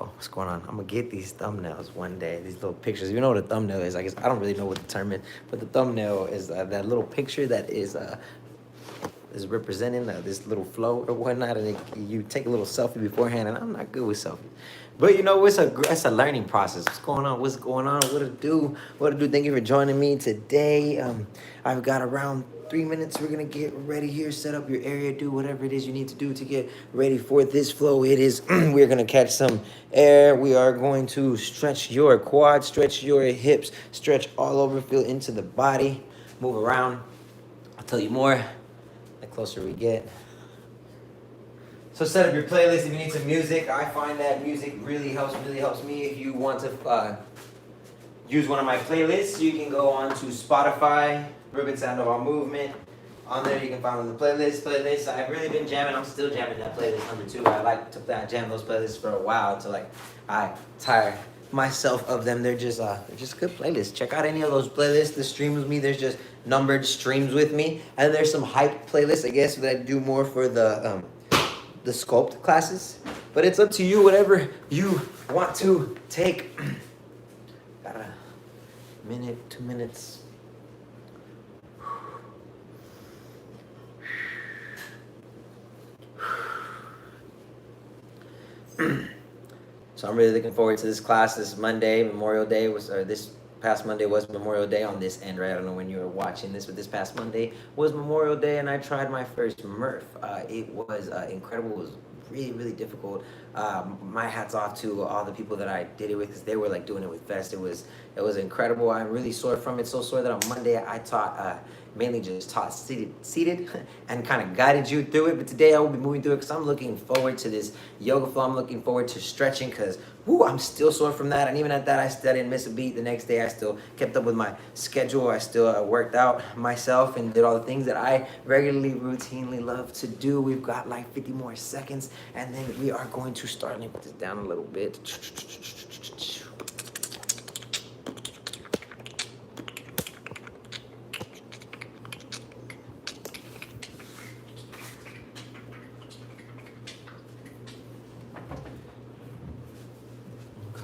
what's going on? I'm gonna get these thumbnails one day, these little pictures. You know what a thumbnail is? I guess I don't really know what the term is, but the thumbnail is that little picture that is representing this little flow or whatnot, and you take a little selfie beforehand. And I'm not good with selfies, but you know, it's a learning process. What's going on? What's going on? What to do? What to do? Thank you for joining me today. I've got around 3 minutes. We're gonna get ready here, set up your area, do whatever it is you need to do to get ready for this flow. It is we're gonna catch some air. We are going to stretch your quads, stretch your hips, stretch all over, feel into the body, move around. I'll tell you more the closer we get. So set up your playlist if you need some music. I find that music really helps me. If you want to use one of my playlists, you can go on to Spotify, Ruben Sandoval Movement. On there you can find the playlist. I've really been jamming. I'm still jamming that playlist number 2. I like to jam those playlists for a while until I tire myself of them. They're just good playlists. Check out any of those playlists. The streams with me, there's just numbered streams with me, and there's some hype playlists, I guess, that I do more for the sculpt classes. But it's up to you, whatever you want to take. Got a minute, 2 minutes. So I'm really looking forward to this class. This Monday, Memorial Day this past Monday was Memorial Day on this end, right? I don't know when you were watching this, but this past Monday was Memorial Day, and I tried my first Murph. It was incredible. It was really, really difficult. My hat's off to all the people that I did it with, because they were like doing it with Fest. It was incredible. I'm really sore from it, so sore that on Monday I taught mainly just taught seated and kind of guided you through it. But today I will be moving through it because I'm looking forward to this yoga flow. I'm looking forward to stretching because I'm still sore from that. And even at that, I still didn't miss a beat. The next day I still kept up with my schedule. I still worked out myself and did all the things that I regularly, routinely love to do. We've got like 50 more seconds, and then we are going to start. Let me put this down a little bit.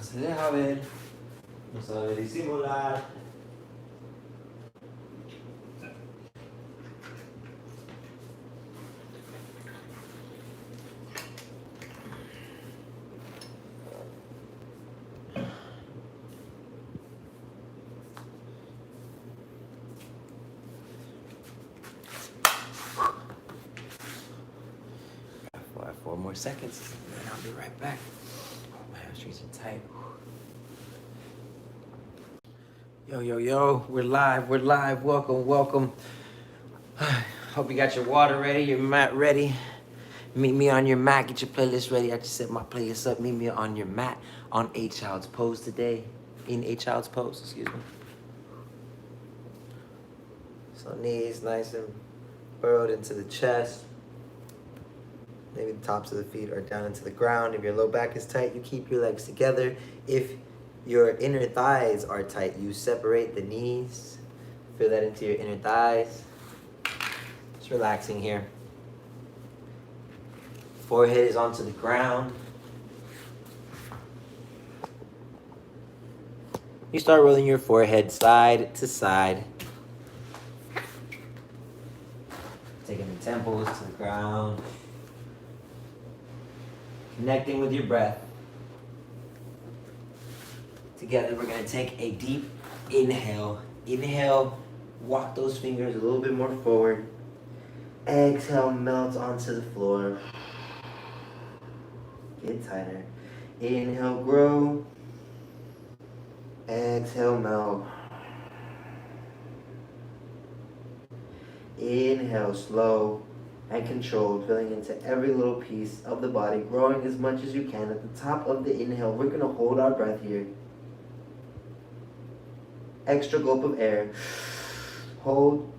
Se deja ver, no sabe disimular. Four more seconds, and then I'll be right back. Oh, my hamstrings are tight. Yo, we're live, welcome. Hope you got your water ready, your mat ready. Meet me on your mat, get your playlist ready. I just set my playlist up. Meet me on your mat on A Child's Pose today. In A Child's Pose, excuse me. So knees nice and burrowed into the chest. Maybe the tops of the feet are down into the ground. If your low back is tight, you keep your legs together. If your inner thighs are tight, you separate the knees. Feel that into your inner thighs. Just relaxing here. Forehead is onto the ground. You start rolling your forehead side to side. Taking the temples to the ground. Connecting with your breath. Together, we're going to take a deep inhale. Inhale, walk those fingers a little bit more forward. Exhale, melt onto the floor. Get tighter. Inhale, grow. Exhale, melt. Inhale, slow and controlled, filling into every little piece of the body, growing as much as you can. At the top of the inhale, we're going to hold our breath here. Extra gulp of air. Hold.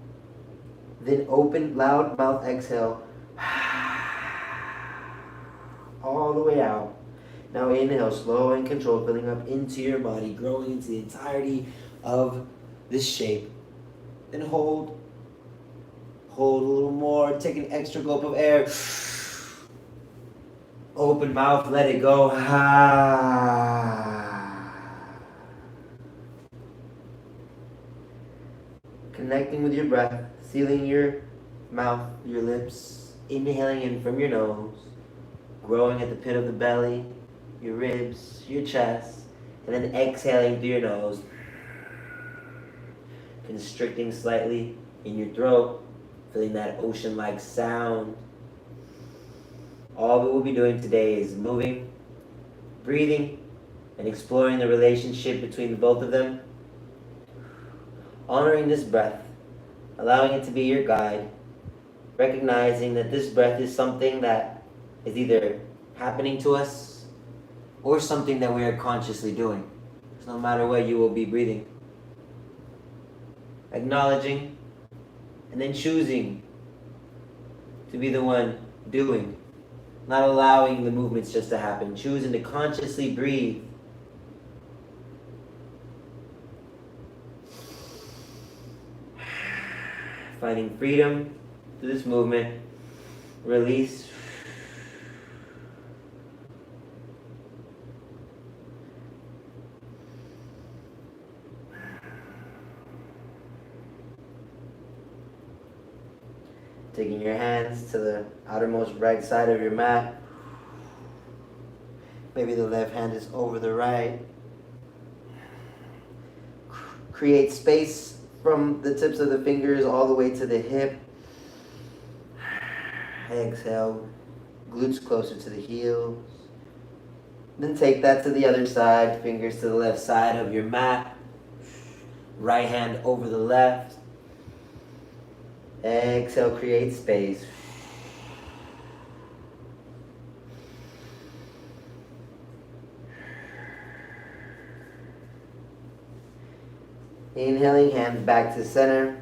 Then open, loud mouth exhale. All the way out. Now inhale, slow and controlled, filling up into your body, growing into the entirety of this shape. Then hold. Hold a little more. Take an extra gulp of air. Open mouth, let it go. Ah. Connecting with your breath, sealing your mouth, your lips, inhaling in from your nose, growing at the pit of the belly, your ribs, your chest, and then exhaling through your nose, constricting slightly in your throat, feeling that ocean-like sound. All we will be doing today is moving, breathing, and exploring the relationship between the both of them. Honoring this breath, allowing it to be your guide, recognizing that this breath is something that is either happening to us or something that we are consciously doing. So no matter what, you will be breathing. Acknowledging and then choosing to be the one doing, not allowing the movements just to happen, choosing to consciously breathe. Finding freedom through this movement, release. Taking your hands to the outermost right side of your mat. Maybe the left hand is over the right. Create space from the tips of the fingers all the way to the hip. Exhale, glutes closer to the heels. Then take that to the other side, fingers to the left side of your mat. Right hand over the left. Exhale, create space. Inhaling, hands back to center.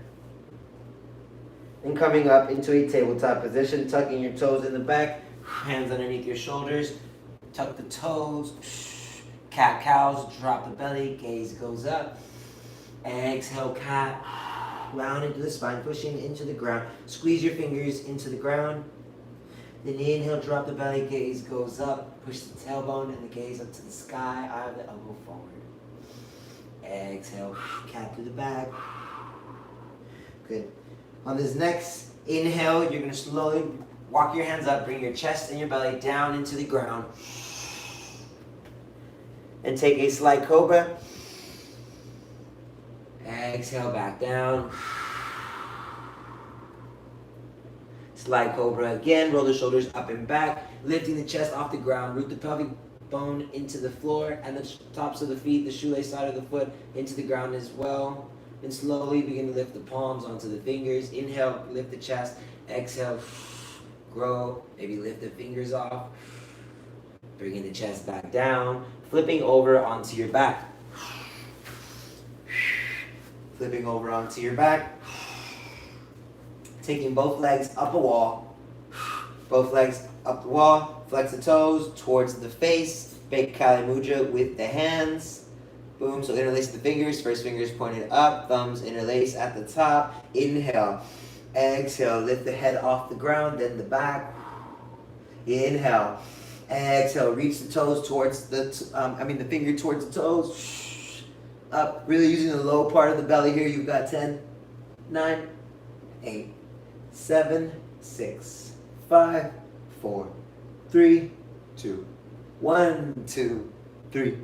And coming up into a tabletop position, tucking your toes in the back, hands underneath your shoulders. Tuck the toes. Cat cows, drop the belly, gaze goes up. Exhale, cat. Round into the spine, pushing into the ground. Squeeze your fingers into the ground. Then inhale, drop the belly, gaze goes up. Push the tailbone and the gaze up to the sky. Eye of the elbow forward. Exhale, cat through the back. Good. On this next inhale, you're going to slowly walk your hands up, bring your chest and your belly down into the ground. And take a slight cobra. Exhale, back down. Slide cobra again. Roll the shoulders up and back. Lifting the chest off the ground. Root the pelvic bone into the floor and the tops of the feet, the shoelace side of the foot into the ground as well. And slowly begin to lift the palms onto the fingers. Inhale, lift the chest. Exhale, grow. Maybe lift the fingers off. Bringing the chest back down. Flipping over onto your back. Flipping over onto your back. Taking both legs up a wall. Both legs up the wall. Flex the toes towards the face. Big Kali Mudra with the hands. Boom. So interlace the fingers. First finger is pointed up. Thumbs interlace at the top. Inhale. Exhale. Lift the head off the ground. Then the back. Inhale. Exhale. Reach the toes towards the finger towards the toes. Up, really using the low part of the belly here. You've got 10, 9, 8, 7, 6, 5, 4, 3, 2, 1, 2, 3,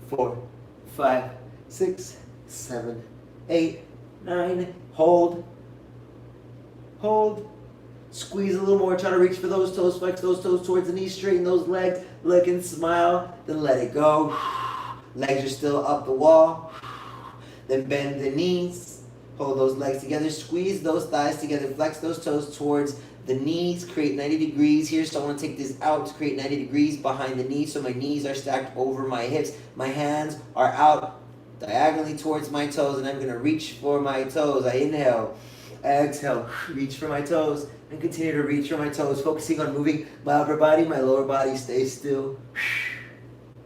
4, 5, 6, 7, 8, 9. Hold. Hold. Squeeze a little more. Try to reach for those toes. Flex those toes towards the knees. Straighten those legs. Look and smile. Then let it go. Legs are still up the wall. Then bend the knees. Hold those legs together. Squeeze those thighs together. Flex those toes towards the knees. Create 90 degrees here. So I want to take this out to create 90 degrees behind the knees. So my knees are stacked over my hips. My hands are out diagonally towards my toes. And I'm going to reach for my toes. I inhale. Exhale. Reach for my toes. And continue to reach for my toes. Focusing on moving my upper body. My lower body stays still.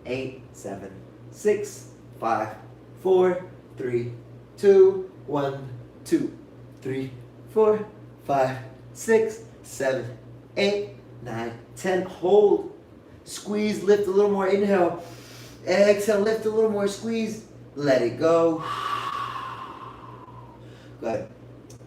8, 7, 6, 5, 4, 3, 2, 1, 2, 3, 4, 5, 6, 7, 8, 9, 10. Hold. Squeeze, lift a little more, inhale. Exhale, lift a little more, squeeze. Let it go. Good.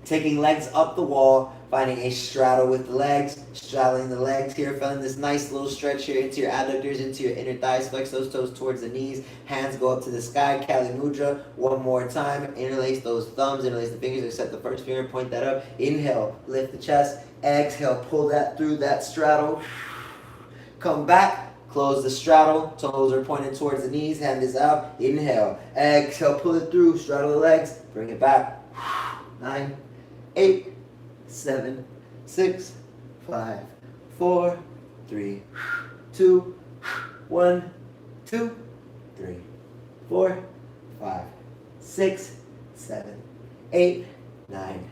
Taking legs up the wall, finding a straddle with the legs, straddling the legs here, feeling this nice little stretch here into your adductors, into your inner thighs, flex those toes towards the knees, hands go up to the sky, Kali Mudra, one more time, interlace those thumbs, interlace the fingers, except the first finger, point that up, inhale, lift the chest, exhale, pull that through that straddle, come back, close the straddle, toes are pointed towards the knees, hand is out, inhale, exhale, pull it through, straddle the legs, bring it back, 9, 8, 7, 6, 5, 4, 3, 2, 1, 2, 3, 4, 5, 6, 7, 8, 9,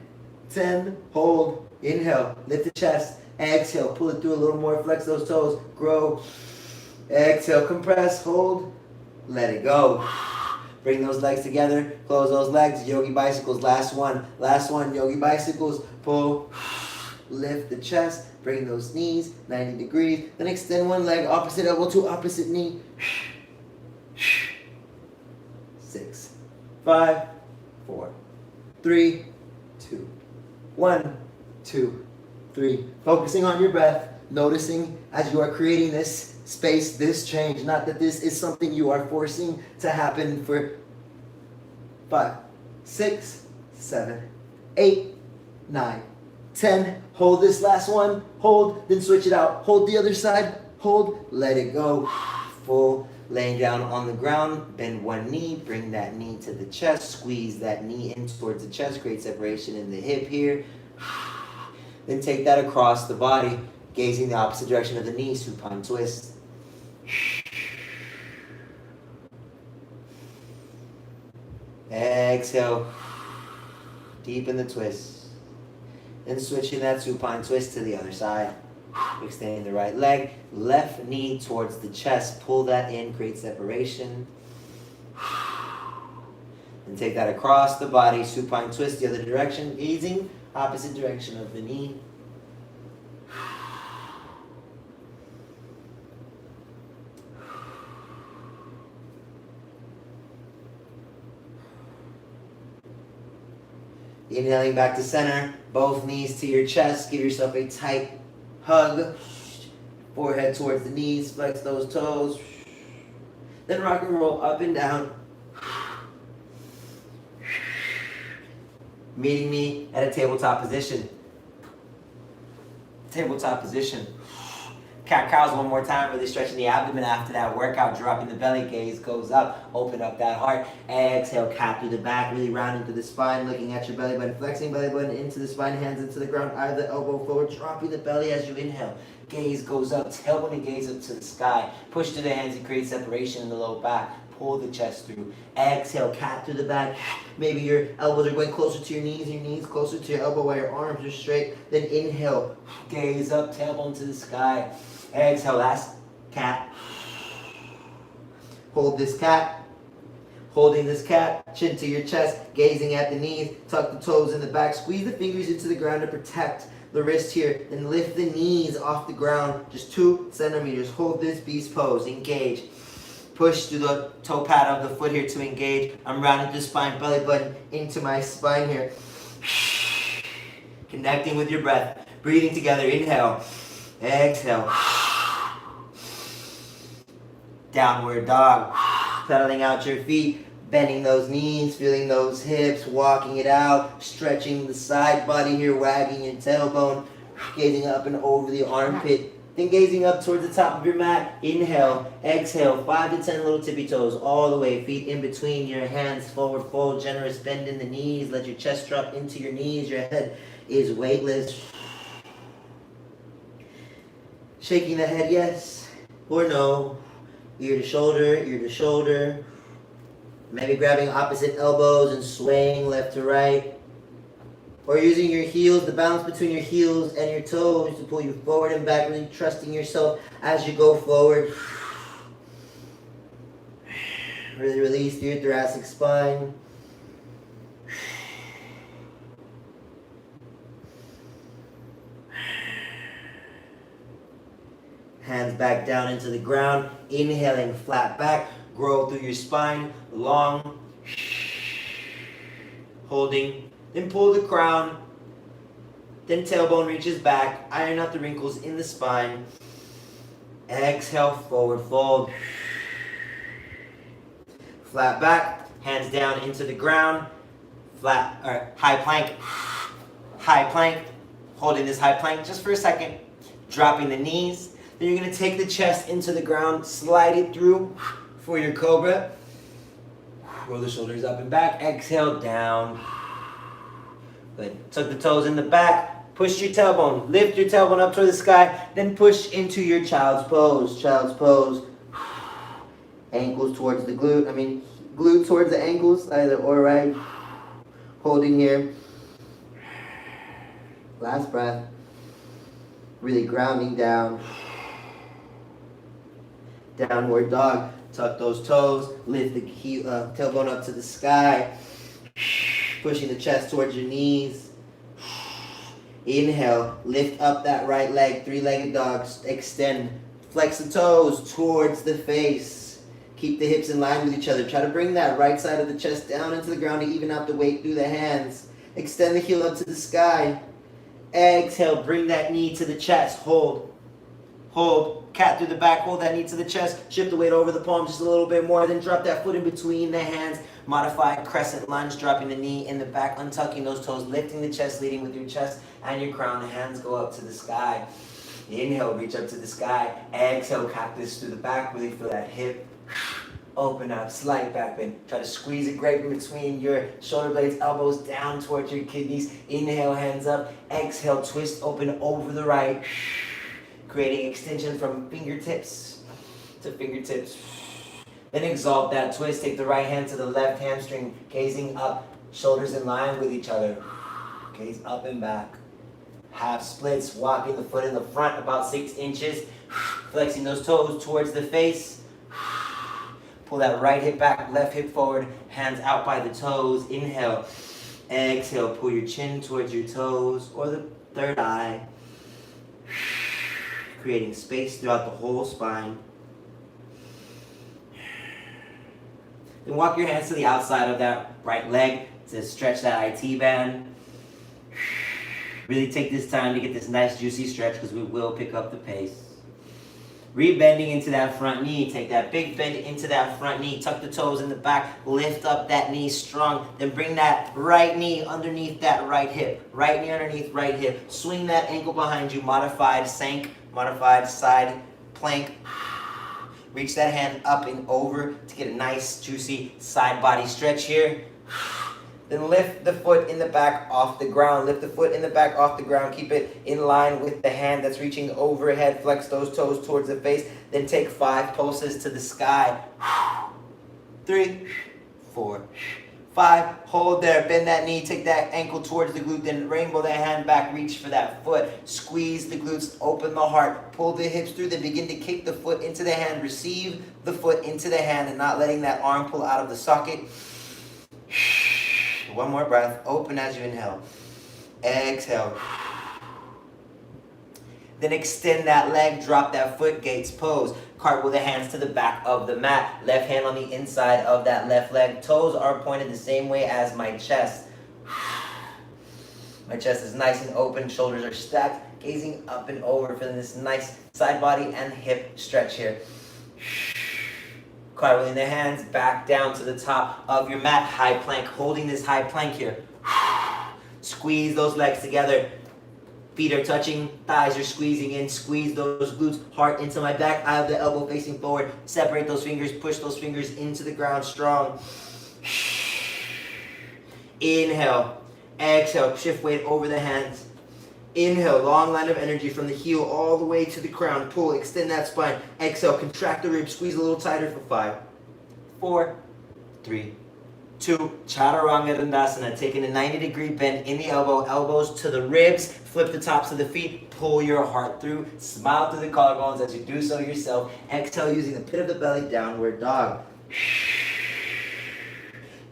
10. Hold. Inhale. Lift the chest. Exhale. Pull it through a little more. Flex those toes. Grow. Exhale. Compress. Hold. Let it go. Bring those legs together. Close those legs. Yogi Bicycles. Last one. Last one. Yogi Bicycles. Pull. Lift the chest. Bring those knees 90 degrees. Then extend one leg. Opposite elbow to opposite knee. 6, 5, 4, 3, 2, 1, 2, 3. Focusing on your breath. Noticing as you are creating this space, this change. Not that this is something you are forcing to happen for 5, 6, 7, 8, 9, 10. Hold this last one. Hold, then switch it out. Hold the other side. Hold, let it go. Full. Laying down on the ground, bend one knee, bring that knee to the chest, squeeze that knee in towards the chest, create separation in the hip here. Then take that across the body, gazing the opposite direction of the knee, supine twist. Exhale, deepen the twist. Then switching that supine twist to the other side. Extending the right leg, left knee towards the chest, pull that in, create separation. And take that across the body, supine twist the other direction, gazing opposite direction of the knee. Inhaling back to center, both knees to your chest, give yourself a tight hug, forehead towards the knees, flex those toes. Then rock and roll up and down. Meeting me at a tabletop position. Tabletop position. Cat cows one more time, really stretching the abdomen after that workout, dropping the belly, gaze goes up, open up that heart, exhale, cat through the back, really rounding through the spine, looking at your belly button, flexing belly button into the spine, hands into the ground, either elbow forward, dropping the belly as you inhale, gaze goes up, tailbone and gaze up to the sky, push through the hands and create separation in the low back, pull the chest through, exhale, cat through the back, maybe your elbows are going closer to your knees closer to your elbow while your arms are straight, then inhale, gaze up, tailbone to the sky, exhale, last cat. Hold this cat. Holding this cat, chin to your chest, gazing at the knees, tuck the toes in the back, squeeze the fingers into the ground to protect the wrist here, and lift the knees off the ground, just 2 centimeters. Hold this beast pose, engage. Push through the toe pad of the foot here to engage. I'm rounding the spine, belly button into my spine here. Connecting with your breath, breathing together, inhale, exhale. Downward dog. Pedaling out your feet, bending those knees, feeling those hips, walking it out, stretching the side body here, wagging your tailbone, gazing up and over the armpit, then gazing up towards the top of your mat. Inhale, exhale, 5 to 10 little tippy toes all the way, feet in between your hands, forward fold, generous bend in the knees, let your chest drop into your knees, your head is weightless. Shaking the head yes or no. Ear to shoulder, maybe grabbing opposite elbows and swaying left to right, or using your heels, the balance between your heels and your toes to pull you forward and back, really trusting yourself as you go forward. Really release through your thoracic spine. hands back down into the ground. Inhaling, flat back, grow through your spine, long. Holding, then pull the crown, then tailbone reaches back, iron out the wrinkles in the spine. Exhale, forward fold. Flat back, hands down into the ground, flat, or high plank, holding this high plank just for a second, dropping the knees. Then you're gonna take the chest into the ground, slide it through for your cobra. Roll the shoulders up and back, exhale, down. Good. Tuck the toes in the back, push your tailbone, lift your tailbone up toward the sky, then push into your child's pose. Child's pose. Ankles towards the glute towards the ankles, either or, right? Holding here. Last breath. Really grounding down. Downward dog. Tuck those toes, lift the tailbone up to the sky, pushing the chest towards your knees. Inhale, lift up that right leg, three-legged dog, extend, flex the toes towards the face. Keep the hips in line with each other. Try to bring that right side of the chest down into the ground to even out the weight through the hands. Extend the heel up to the sky. Exhale, bring that knee to the chest, hold. Hold, cat through the back, hold that knee to the chest, shift the weight over the palm just a little bit more, then drop that foot in between the hands, modified crescent lunge, dropping the knee in the back, untucking those toes, lifting the chest, leading with your chest and your crown, the hands go up to the sky. Inhale, reach up to the sky, exhale, cactus through the back, really feel that hip, open up, slight back bend, try to squeeze it right in between your shoulder blades, elbows down towards your kidneys, inhale, hands up, exhale, twist open over the right, creating extension from fingertips to fingertips. Then exalt that twist. Take the right hand to the left hamstring, gazing up, shoulders in line with each other. Gaze up and back. Half splits, walking the foot in the front about 6 inches. Flexing those toes towards the face. Pull that right hip back, left hip forward, hands out by the toes. Inhale. Exhale, pull your chin towards your toes or the third eye. Creating space throughout the whole spine. Then walk your hands to the outside of that right leg to stretch that IT band. Really take this time to get this nice juicy stretch because we will pick up the pace. Rebending into that front knee. Take that big bend into that front knee. Tuck the toes in the back. Lift up that knee strong. Then bring that right knee underneath that right hip. Right knee underneath right hip. Swing that ankle behind you. Modified side plank. Reach that hand up and over to get a nice juicy side body stretch here. Then lift the foot in the back off the ground. Lift the foot in the back off the ground. Keep it in line with the hand that's reaching overhead. Flex those toes towards the face. Then take 5 pulses to the sky. 3, 4, 5. Hold there. Bend that knee. Take that ankle towards the glute. Then rainbow that hand back. Reach for that foot. Squeeze the glutes. Open the heart. Pull the hips through. Then begin to kick the foot into the hand. Receive the foot into the hand and not letting that arm pull out of the socket. One more breath. Open as you inhale. Exhale. Then extend that leg. Drop that foot. Gates pose. Cartwheel the hands to the back of the mat. Left hand on the inside of that left leg. Toes are pointed the same way as my chest. My chest is nice and open. Shoulders are stacked. Gazing up and over. Feeling this nice side body and hip stretch here. Cartwheeling the hands back down to the top of your mat. High plank. Holding this high plank here. Squeeze those legs together. Feet are touching. Thighs are squeezing in. Squeeze those glutes. Heart into my back. I have the elbow facing forward. Separate those fingers. Push those fingers into the ground strong. Inhale. Exhale. Shift weight over the hands. Inhale, long line of energy from the heel all the way to the crown. Pull, extend that spine. Exhale, contract the ribs, squeeze a little tighter for 5, 4, 3, 2. Chaturanga Dandasana. Taking a 90-degree bend in the elbow, elbows to the ribs. Flip the tops of the feet. Pull your heart through. Smile through the collarbones as you do so yourself. Exhale using the pit of the belly, downward dog.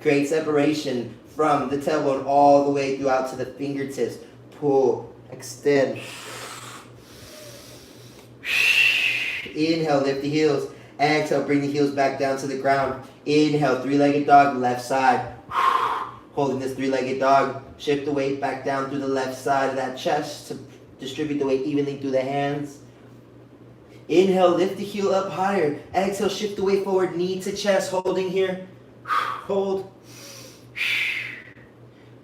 Create separation from the tailbone all the way through out to the fingertips. Pull. Extend. Inhale, lift the heels. Exhale, bring the heels back down to the ground. Inhale, three-legged dog, left side. Holding this three-legged dog, shift the weight back down through the left side of that chest to distribute the weight evenly through the hands. Inhale, lift the heel up higher. Exhale, shift the weight forward, knee to chest, holding here. Hold.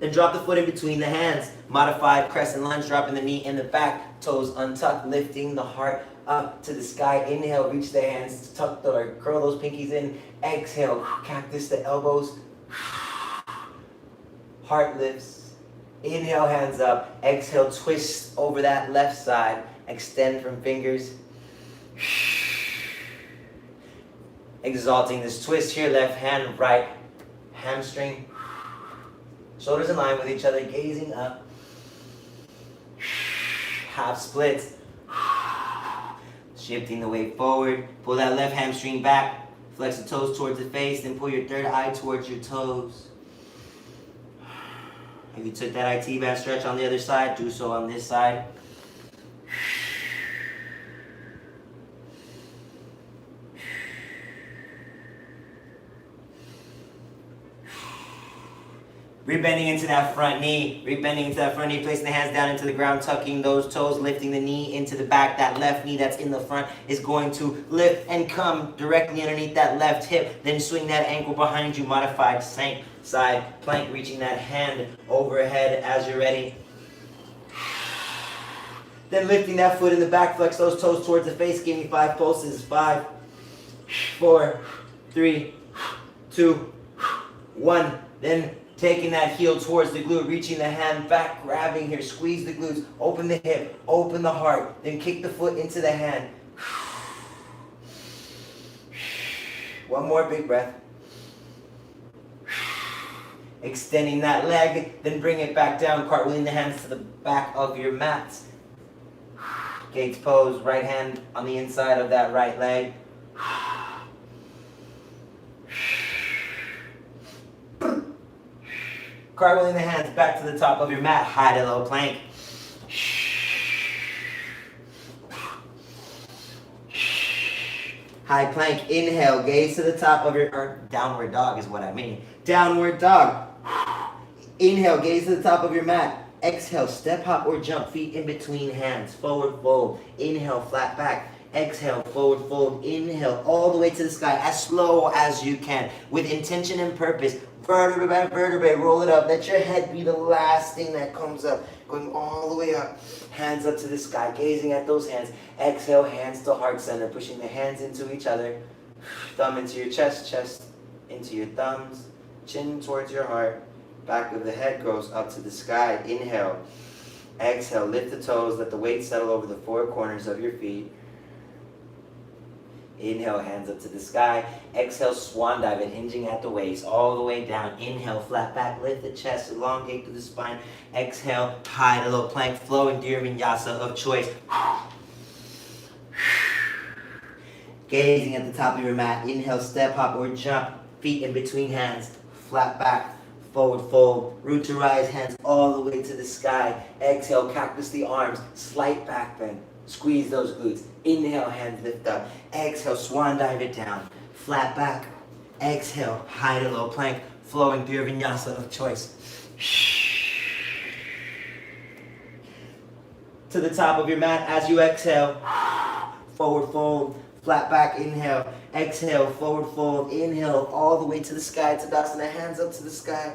Then drop the foot in between the hands. Modified crescent lunge, dropping the knee in the back, toes untucked, lifting the heart up to the sky. Inhale, reach the hands, tuck or curl those pinkies in. Exhale, cactus the elbows. Heart lifts. Inhale, hands up. Exhale, twist over that left side. Extend from fingers. Exalting this twist here, left hand, right hamstring. Shoulders in line with each other, gazing up. Half splits. Shifting the weight forward. Pull that left hamstring back. Flex the toes towards the face, then pull your third eye towards your toes. If you took that IT band stretch on the other side, do so on this side. Rebending into that front knee, placing the hands down into the ground, tucking those toes, lifting the knee into the back. That left knee that's in the front is going to lift and come directly underneath that left hip. Then swing that ankle behind you, modified side plank, reaching that hand overhead as you're ready. Then lifting that foot in the back, flex those toes towards the face. Give me 5 pulses. 5, 4, 3, 2, 1. Then taking that heel towards the glute, reaching the hand back, grabbing here, squeeze the glutes, open the hip, open the heart, then kick the foot into the hand. One more big breath. Extending that leg, then bring it back down, cartwheeling the hands to the back of your mats. Gates pose, right hand on the inside of that right leg. Cartwheeling the hands back to the top of your mat, high to low plank. High plank, inhale, gaze to the top of your, or downward dog is what I mean. Downward dog. Inhale, gaze to the top of your mat. Exhale, step, hop, or jump, feet in between hands. Forward fold. Inhale, flat back. Exhale, forward fold. Inhale, all the way to the sky, as slow as you can, with intention and purpose. Vertebrae by vertebrae, roll it up. Let your head be the last thing that comes up. Going all the way up. Hands up to the sky, gazing at those hands. Exhale, hands to heart center, pushing the hands into each other. Thumb into your chest, chest into your thumbs. Chin towards your heart. Back of the head goes up to the sky. Inhale. Exhale, lift the toes. Let the weight settle over the 4 corners of your feet. Inhale, hands up to the sky. Exhale, swan dive it, hinging at the waist, all the way down. Inhale, flat back, lift the chest, elongate through the spine. Exhale, high to low plank, flowing to your vinyasa of choice. Gazing at the top of your mat. Inhale, step, hop, or jump. Feet in between hands. Flat back, forward fold. Root to rise, hands all the way to the sky. Exhale, cactus the arms. Slight back bend. Squeeze those glutes. Inhale, hands lift up. Exhale, swan dive it down. Flat back. Exhale, high to low plank, flowing through your vinyasa of choice. To the top of your mat as you exhale. Forward fold, flat back, inhale. Exhale, forward fold, inhale, all the way to the sky. Tadasana, hands up to the sky.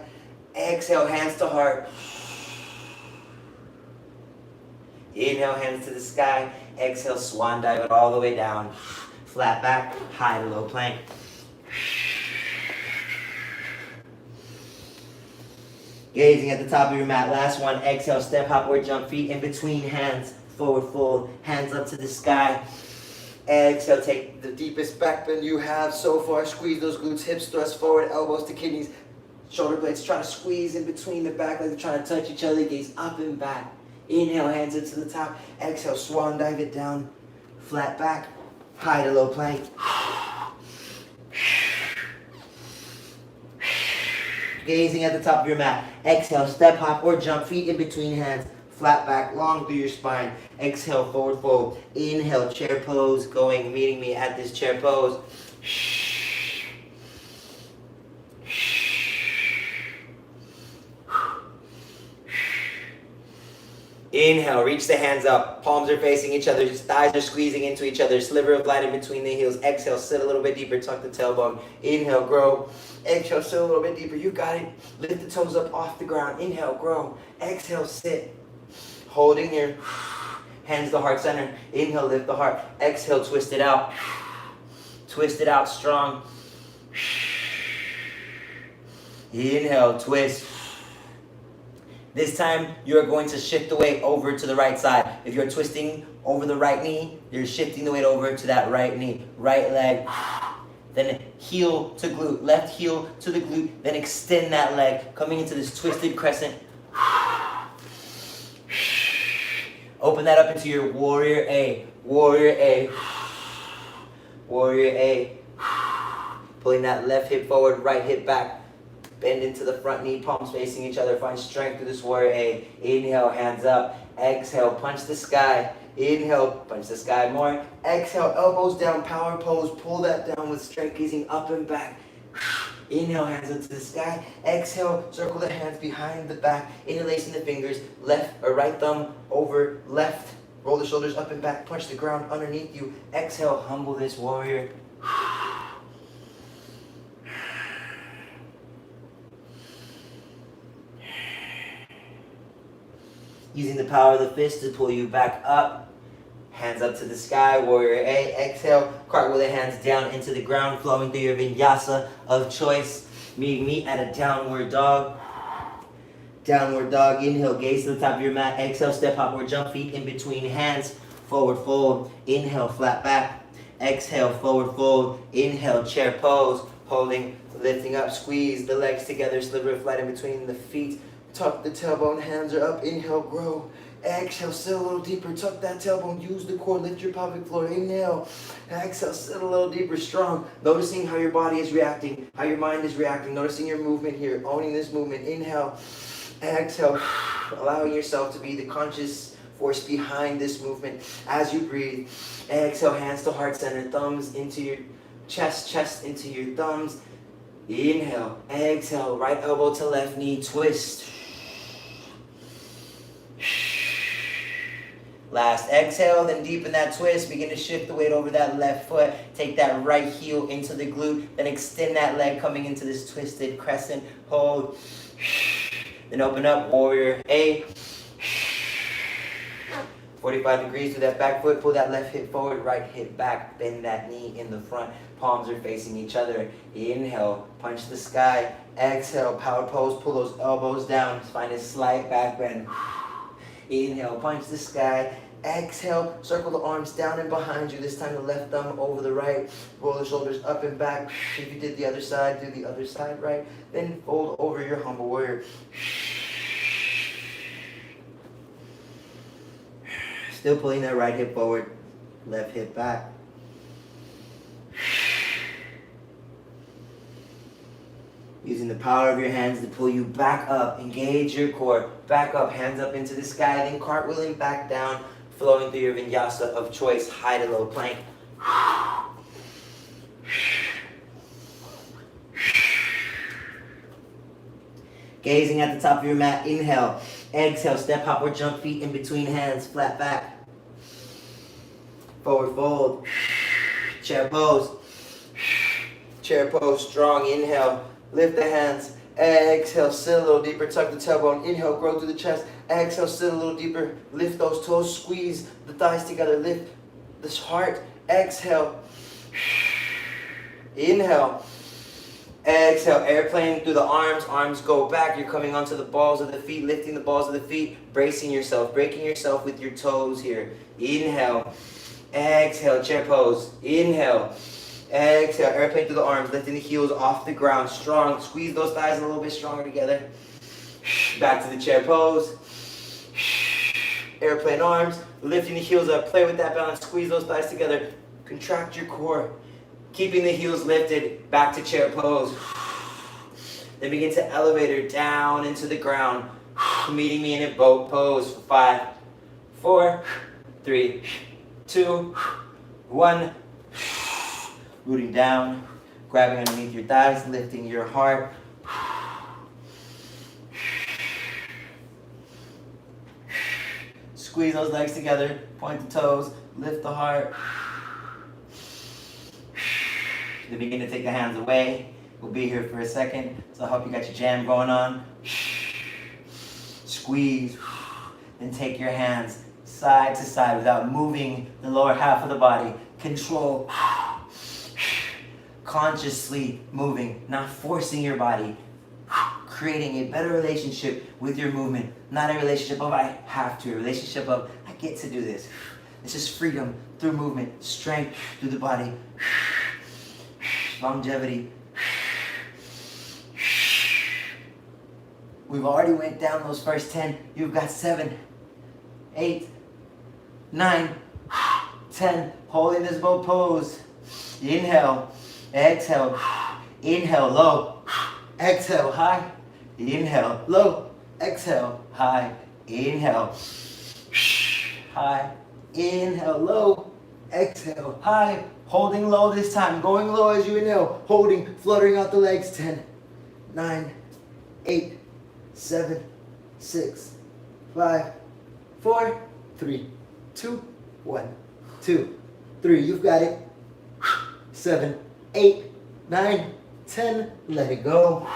Exhale, hands to heart. Inhale, hands to the sky. Exhale, swan dive it all the way down. Flat back, high to low plank. Gazing at the top of your mat. Last one. Exhale, step, hop, or jump. Feet in between hands. Forward fold. Hands up to the sky. Exhale, take the deepest back bend you have so far. Squeeze those glutes. Hips thrust forward. Elbows to kidneys. Shoulder blades trying to squeeze in between the back legs. Trying to touch each other. Gaze up and back. Inhale, hands into the top. Exhale, swan dive it down. Flat back. High to low plank. Gazing at the top of your mat. Exhale, step, hop, or jump. Feet in between hands. flat back, long through your spine. Exhale, forward fold. Inhale, chair pose, meeting me at this chair pose. Inhale, reach the hands up. Palms are facing each other. Thighs are squeezing into each other. Sliver of light in between the heels. Exhale, sit a little bit deeper. Tuck the tailbone. Inhale, grow. Exhale, sit a little bit deeper. You got it. Lift the toes up off the ground. Inhale, grow. Exhale, sit. Holding here. Hands to heart center. Inhale, lift the heart. Exhale, twist it out. Twist it out strong. Inhale, twist. This time, you're going to shift the weight over to the right side. If you're twisting over the right knee, you're shifting the weight over to that right knee. Right leg, then heel to glute. Left heel to the glute, then extend that leg. Coming into this twisted crescent. Open that up into your warrior A. Warrior A. Warrior A. Pulling that left hip forward, right hip back. Bend into the front knee, palms facing each other. Find strength through this warrior A. Inhale, hands up. Exhale, punch the sky. Inhale, punch the sky more. Exhale, elbows down, power pose. Pull that down with strength, gazing up and back. Inhale, hands up to the sky. Exhale, circle the hands behind the back. Interlacing the fingers, left or right thumb over left. Roll the shoulders up and back. Punch the ground underneath you. Exhale, humble this warrior. Using the power of the fist to pull you back up. Hands up to the sky, warrior A. Exhale, cartwheel the hands down into the ground, flowing through your vinyasa of choice. Meet at a downward dog. Downward dog, inhale, gaze to the top of your mat. Exhale, step hop or jump, feet in between hands. Forward fold, inhale, flat back. Exhale, forward fold. Inhale, chair pose. Holding, lifting up, squeeze the legs together, sliver of flight in between the feet. Tuck the tailbone, hands are up, inhale, grow. Exhale, sit a little deeper, tuck that tailbone, use the core, lift your pelvic floor, inhale. Exhale, sit a little deeper, strong. Noticing how your body is reacting, how your mind is reacting, noticing your movement here, owning this movement. Inhale, exhale, allowing yourself to be the conscious force behind this movement as you breathe. Exhale, hands to heart center, thumbs into your chest, chest into your thumbs. Inhale, exhale, right elbow to left knee, twist. Last exhale, then deepen that twist. Begin to shift the weight over that left foot. Take that right heel into the glute. Then extend that leg coming into this twisted crescent. Hold. Then open up, warrior A. 45 degrees to that back foot. Pull that left hip forward, right hip back. Bend that knee in the front. Palms are facing each other. Inhale, punch the sky. Exhale, power pose. Pull those elbows down. Find a slight back bend. Inhale, punch the sky. Exhale, circle the arms down and behind you. This time the left thumb over the right. Roll the shoulders up and back. If you did the other side, do the other side right. Then fold over your humble warrior. Still pulling that right hip forward, left hip back. Using the power of your hands to pull you back up. Engage your core. Back up, hands up into the sky. Then cartwheeling back down, flowing through your vinyasa of choice. High to low plank. Gazing at the top of your mat. Inhale. Exhale. Step, hop, or jump, feet in between hands. Flat back. Forward fold. Chair pose. Chair pose. Strong. Inhale. Lift the hands. Exhale, sit a little deeper. Tuck the tailbone. Inhale, grow through the chest. Exhale, sit a little deeper. Lift those toes. Squeeze the thighs together. Lift this heart. Exhale. Inhale. Exhale, airplane through the arms. Arms go back. You're coming onto the balls of the feet. Lifting the balls of the feet. Bracing yourself. Breaking yourself with your toes here. Inhale. Exhale, chair pose. Inhale. Exhale, airplane through the arms, lifting the heels off the ground, strong. Squeeze those thighs a little bit stronger together. Back to the chair pose. Airplane arms, lifting the heels up. Play with that balance, squeeze those thighs together. Contract your core. Keeping the heels lifted, back to chair pose. Then begin to elevate her down into the ground. Meeting me in a boat pose for 5, 4, 3, 2, 1. Rooting down, grabbing underneath your thighs, lifting your heart. Squeeze those legs together, point the toes, lift the heart. Then begin to take the hands away. We'll be here for a second, so I hope you got your jam going on. Squeeze, then take your hands side to side without moving the lower half of the body. Control, consciously moving, not forcing your body. Creating a better relationship with your movement. Not a relationship of I have to, a relationship of I get to do this. This is freedom through movement, strength through the body, longevity. We've already went down those first 10. You've got 7, 8, 9, 10. Holding this boat pose. Inhale, exhale, inhale, low, exhale, high. Inhale, low, exhale, high, inhale, high, inhale, low, exhale, high, holding low this time, going low as you inhale, holding, fluttering out the legs, 10, 9, 8, 7, 6, 5, 4, 3, 2, 1, 2, 3, you've got it, 7, 8, 9, 10, let it go.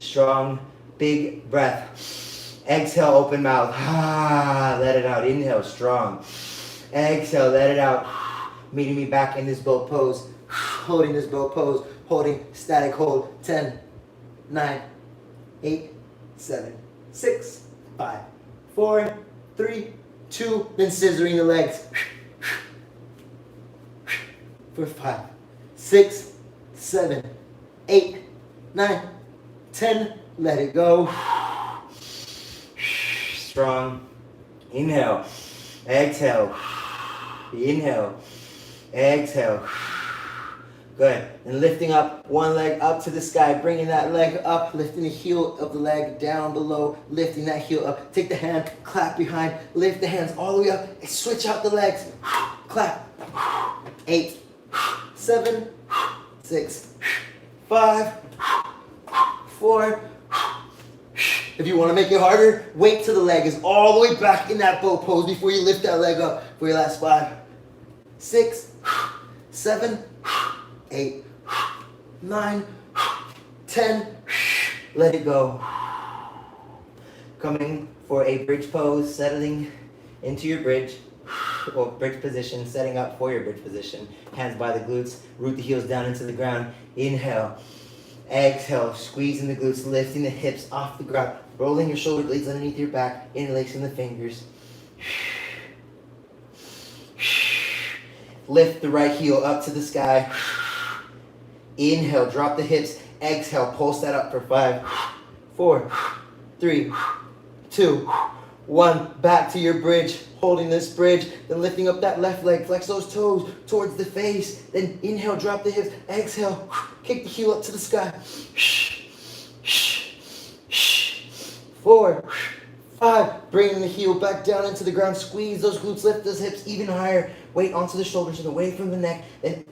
Strong, big breath. Exhale, open mouth. Let it out. Inhale, strong. Exhale, let it out. Meeting me back in this boat pose. Holding this boat pose. Holding static hold. 10, 9, 8, 7, 6, 5, 4, 3, 2. Then scissoring the legs. For 5, 6, 7, 8, 9, 10, let it go. Strong. Inhale. Exhale. Inhale. Exhale. Good. And lifting up one leg up to the sky, bringing that leg up, lifting the heel of the leg down below, lifting that heel up. Take the hand, clap behind, lift the hands all the way up, and switch out the legs. Clap. 8, 7, 6, 5, 4. If you want to make it harder, wait till the leg is all the way back in that boat pose before you lift that leg up for your last 5, 6, 7, 8, 9, 10. Let it go. Coming for a bridge pose, settling into your bridge, or bridge position, setting up for your bridge position. Hands by the glutes, root the heels down into the ground. Inhale. Exhale, squeezing the glutes, lifting the hips off the ground, rolling your shoulder blades underneath your back, interlacing the fingers. Lift the right heel up to the sky. Inhale, drop the hips. Exhale, pulse that up for 5, 4, 3, 2, 1. Back to your bridge, holding this bridge, then lifting up that left leg, flex those toes towards the face, then inhale, drop the hips, exhale, kick the heel up to the sky. 4, 5, bringing the heel back down into the ground, squeeze those glutes, lift those hips even higher, weight onto the shoulders and away from the neck, then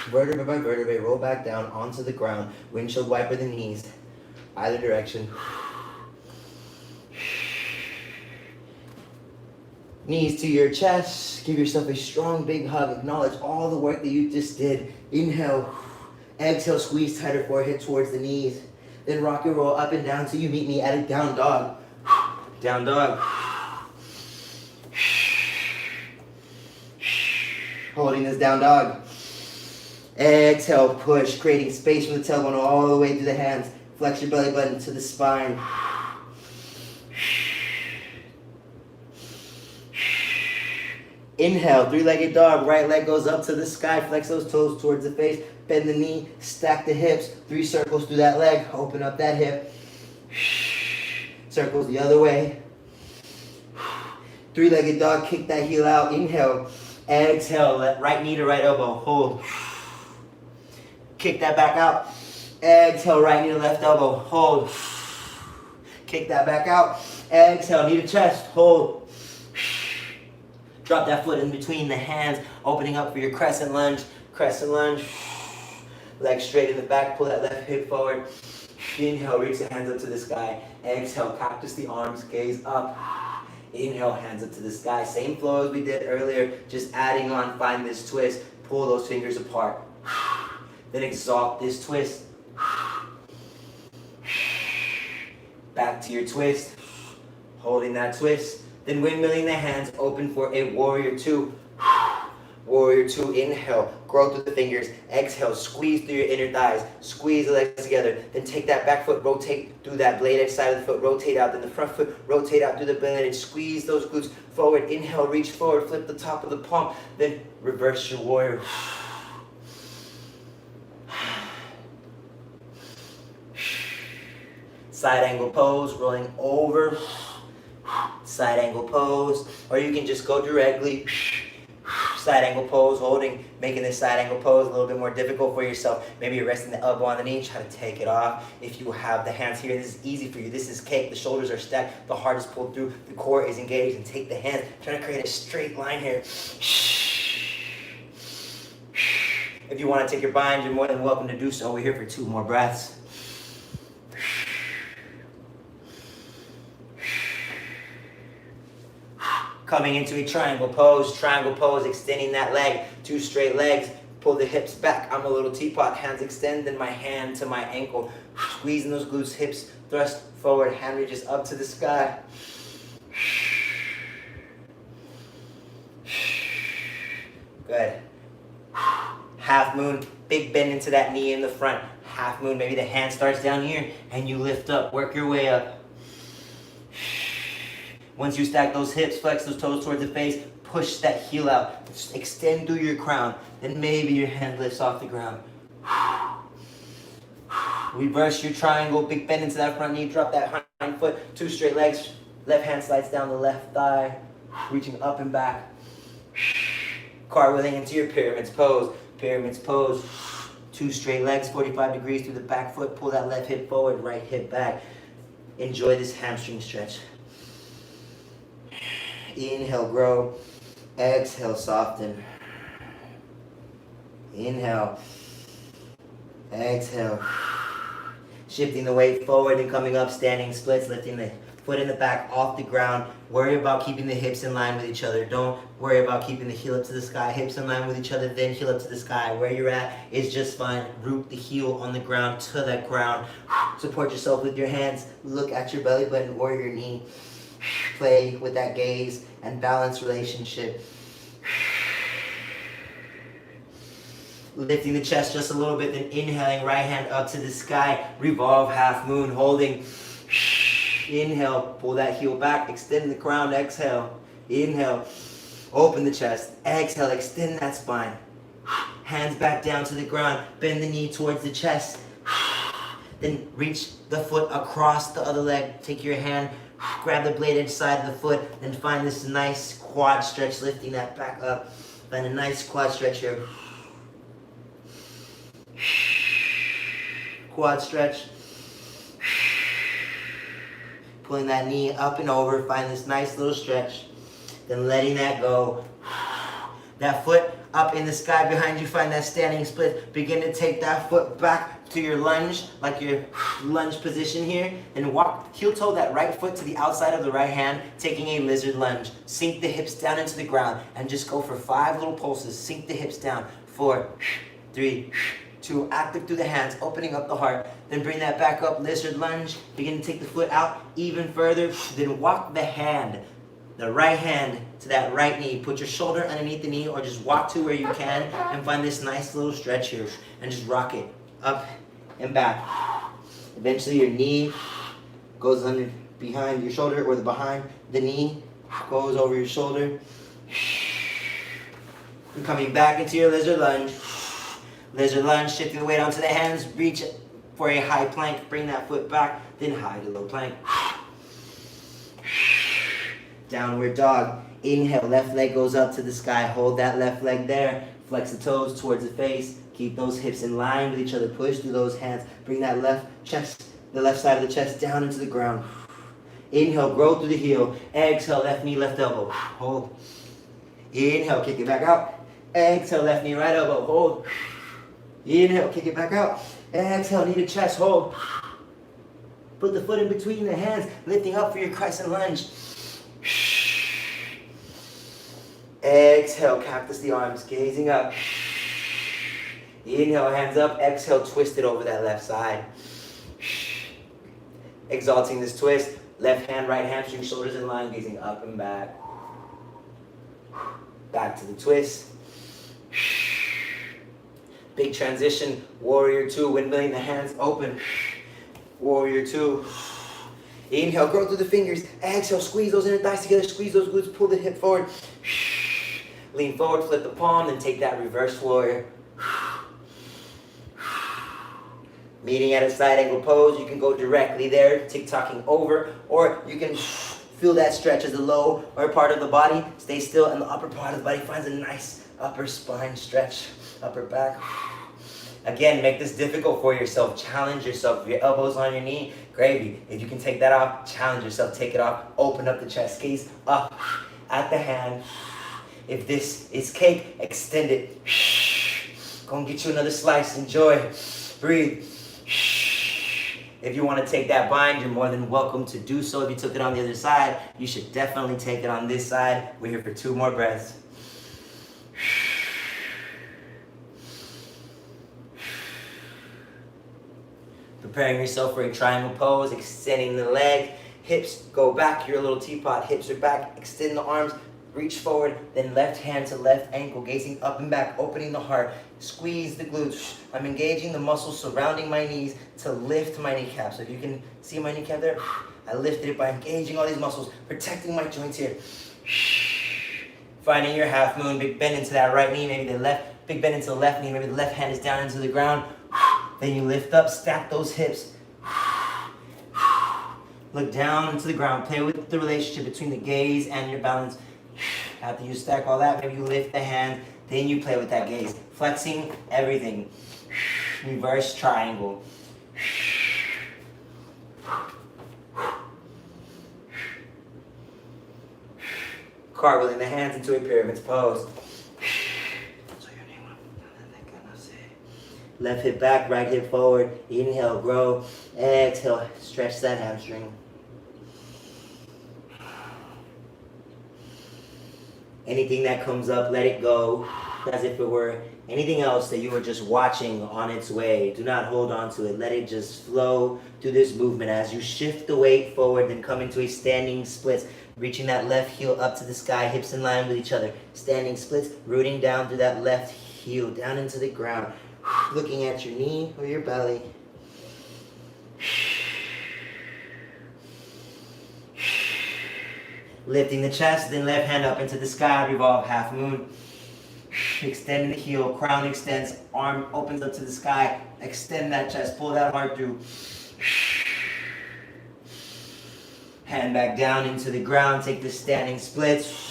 vertebrae by vertebrae, roll back down onto the ground, windshield wiper the knees, either direction. Knees to your chest, give yourself a strong big hug, acknowledge all the work that you just did. Inhale, exhale, squeeze tighter forehead towards the knees. Then rock and roll up and down till you meet me at a down dog. Down dog. Holding this down dog. Exhale, push, creating space from the tailbone all the way through the hands. Flex your belly button to the spine. Inhale, three-legged dog, right leg goes up to the sky, flex those toes towards the face, bend the knee, stack the hips, 3 circles through that leg, open up that hip, circles the other way, three-legged dog, kick that heel out, inhale, exhale, let right knee to right elbow, hold, kick that back out, exhale, right knee to left elbow, hold, Kick that back out. Exhale, knee to chest, hold. Drop that foot in between the hands, opening up for your crescent lunge. Crescent lunge. Legs straight in the back, pull that left hip forward. Inhale, reach the hands up to the sky. Exhale, cactus the arms, gaze up. Inhale, hands up to the sky. Same flow as we did earlier, just adding on, find this twist. Pull those fingers apart. Then exalt this twist. Back to your twist. Holding that twist. Then windmilling the hands, open for a warrior two. Warrior two, inhale, grow through the fingers. Exhale, squeeze through your inner thighs. Squeeze the legs together. Then take that back foot, rotate through that blade edge side of the foot, rotate out. Then the front foot, rotate out through the blade edge. Squeeze those glutes forward. Inhale, reach forward, flip the top of the palm. Then reverse your warrior. Side angle pose, rolling over. Side angle pose. Or you can just go directly. Side angle pose, holding, making this side angle pose a little bit more difficult for yourself. Maybe you're resting the elbow on the knee, try to take it off. If you have the hands here, this is easy for you. This is cake. The shoulders are stacked, the heart is pulled through, the core is engaged, and take the hands, try to create a straight line here. If you want to take your bind, you're more than welcome to do so. We're here for 2 more breaths. Coming into a triangle pose, extending that leg, 2 straight legs, pull the hips back. I'm a little teapot, hands extend, then my hand to my ankle. Squeezing those glutes, hips thrust forward, hand reaches up to the sky. Good. Half moon, big bend into that knee in the front. Half moon, maybe the hand starts down here and you lift up, work your way up. Once you stack those hips, flex those toes towards the face, push that heel out, extend through your crown, then maybe your hand lifts off the ground. Reverse your triangle, big bend into that front knee, drop that hind foot, 2 straight legs, left hand slides down the left thigh, reaching up and back. Cartwheeling into your pyramids pose, 2 straight legs, 45 degrees through the back foot, pull that left hip forward, right hip back. Enjoy this hamstring stretch. Inhale, grow. Exhale, soften. Inhale. Exhale. Shifting the weight forward and coming up, standing splits, lifting the foot in the back off the ground. Worry about keeping the hips in line with each other. Don't worry about keeping the heel up to the sky. Hips in line with each other, then heel up to the sky. Where you're at is just fine. Root the heel on the ground to the ground. Support yourself with your hands. Look at your belly button or your knee. Play with that gaze and balance relationship. Lifting the chest just a little bit, then inhaling, right hand up to the sky. Revolve, half moon, holding. Inhale, pull that heel back, extend the crown, exhale. Inhale, open the chest. Exhale, extend that spine. Hands back down to the ground, bend the knee towards the chest. Then reach the foot across the other leg. Take your hand, grab the blade edge side of the foot, then find this nice quad stretch, lifting that back up. Find a nice quad stretch here. Quad stretch. Pulling that knee up and over, find this nice little stretch. Then letting that go. That foot up in the sky behind you, find that standing split. Begin to take that foot back to your lunge, like your lunge position here. And walk, heel toe that right foot to the outside of the right hand, taking a lizard lunge. Sink the hips down into the ground and just go for 5 little pulses. Sink the hips down. 4, 3, 2, active through the hands, opening up the heart. Then bring that back up, lizard lunge. Begin to take the foot out even further. Then walk the hand, the right hand to that right knee. Put your shoulder underneath the knee or just walk to where you can and find this nice little stretch here and just rock it up and back. Eventually your knee goes under behind your shoulder, or the behind the knee goes over your shoulder. And coming back into your lizard lunge. Lizard lunge, shifting the weight onto the hands, reach for a high plank, bring that foot back, then high to low plank. Downward dog. Inhale, left leg goes up to the sky. Hold that left leg there. Flex the toes towards the face. Keep those hips in line with each other. Push through those hands. Bring that left chest, the left side of the chest down into the ground. Inhale, grow through the heel. Exhale, left knee, left elbow. Hold. Inhale, kick it back out. Exhale, left knee, right elbow. Hold. Inhale, kick it back out. Exhale, knee to chest. Hold. Put the foot in between the hands, lifting up for your crescent lunge. Exhale, cactus the arms, gazing up. Inhale, hands up. Exhale, twist it over that left side. Exalting this twist. Left hand, right hamstring, shoulders in line, gazing up and back. Back to the twist. Big transition. Warrior 2, windmilling the hands open. Warrior 2. Inhale, grow through the fingers. Exhale, squeeze those inner thighs together. Squeeze those glutes, pull the hip forward. Lean forward, flip the palm, then take that reverse warrior. Meeting at a side angle pose, you can go directly there, tick-tocking over, or you can feel that stretch as the low or part of the body. Stay still, and the upper part of the body finds a nice upper spine stretch, upper back. Again, make this difficult for yourself. Challenge yourself. If your elbow's on your knee, gravy. If you can take that off, challenge yourself. Take it off. Open up the chest. Gaze up at the hand. If this is cake, extend it. Go and get you another slice. Enjoy. Breathe. If you want to take that bind, you're more than welcome to do so. If you took it on the other side, you should definitely take it on this side. We're here for 2 more breaths. Preparing yourself for a triangle pose, extending the leg, hips go back, you're a little teapot, hips are back, extend the arms, reach forward, then left hand to left ankle, gazing up and back, opening the heart, squeeze the glutes. I'm engaging the muscles surrounding my knees to lift my kneecap. So if you can see my kneecap there, I lifted it by engaging all these muscles, protecting my joints here. Finding your half moon, big bend into that right knee, maybe the left, big bend into the left knee, maybe the left hand is down into the ground. Then you lift up, stack those hips. Look down into the ground. Play with the relationship between the gaze and your balance. After you stack all that, maybe you lift the hand, then you play with that gaze. Flexing everything. Reverse triangle. Cartwheeling the hands into a pyramid pose. Left hip back, right hip forward. Inhale, grow. Exhale, stretch that hamstring. Anything that comes up, let it go as if it were anything else that you were just watching on its way. Do not hold on to it. Let it just flow through this movement as you shift the weight forward, then come into a standing splits. Reaching that left heel up to the sky, hips in line with each other. Standing splits, rooting down through that left heel, down into the ground. Looking at your knee or your belly. Lifting the chest, then left hand up into the sky, revolve half moon. Extending the heel, crown extends, arm opens up to the sky. Extend that chest, pull that heart through. Hand back down into the ground, take the standing splits.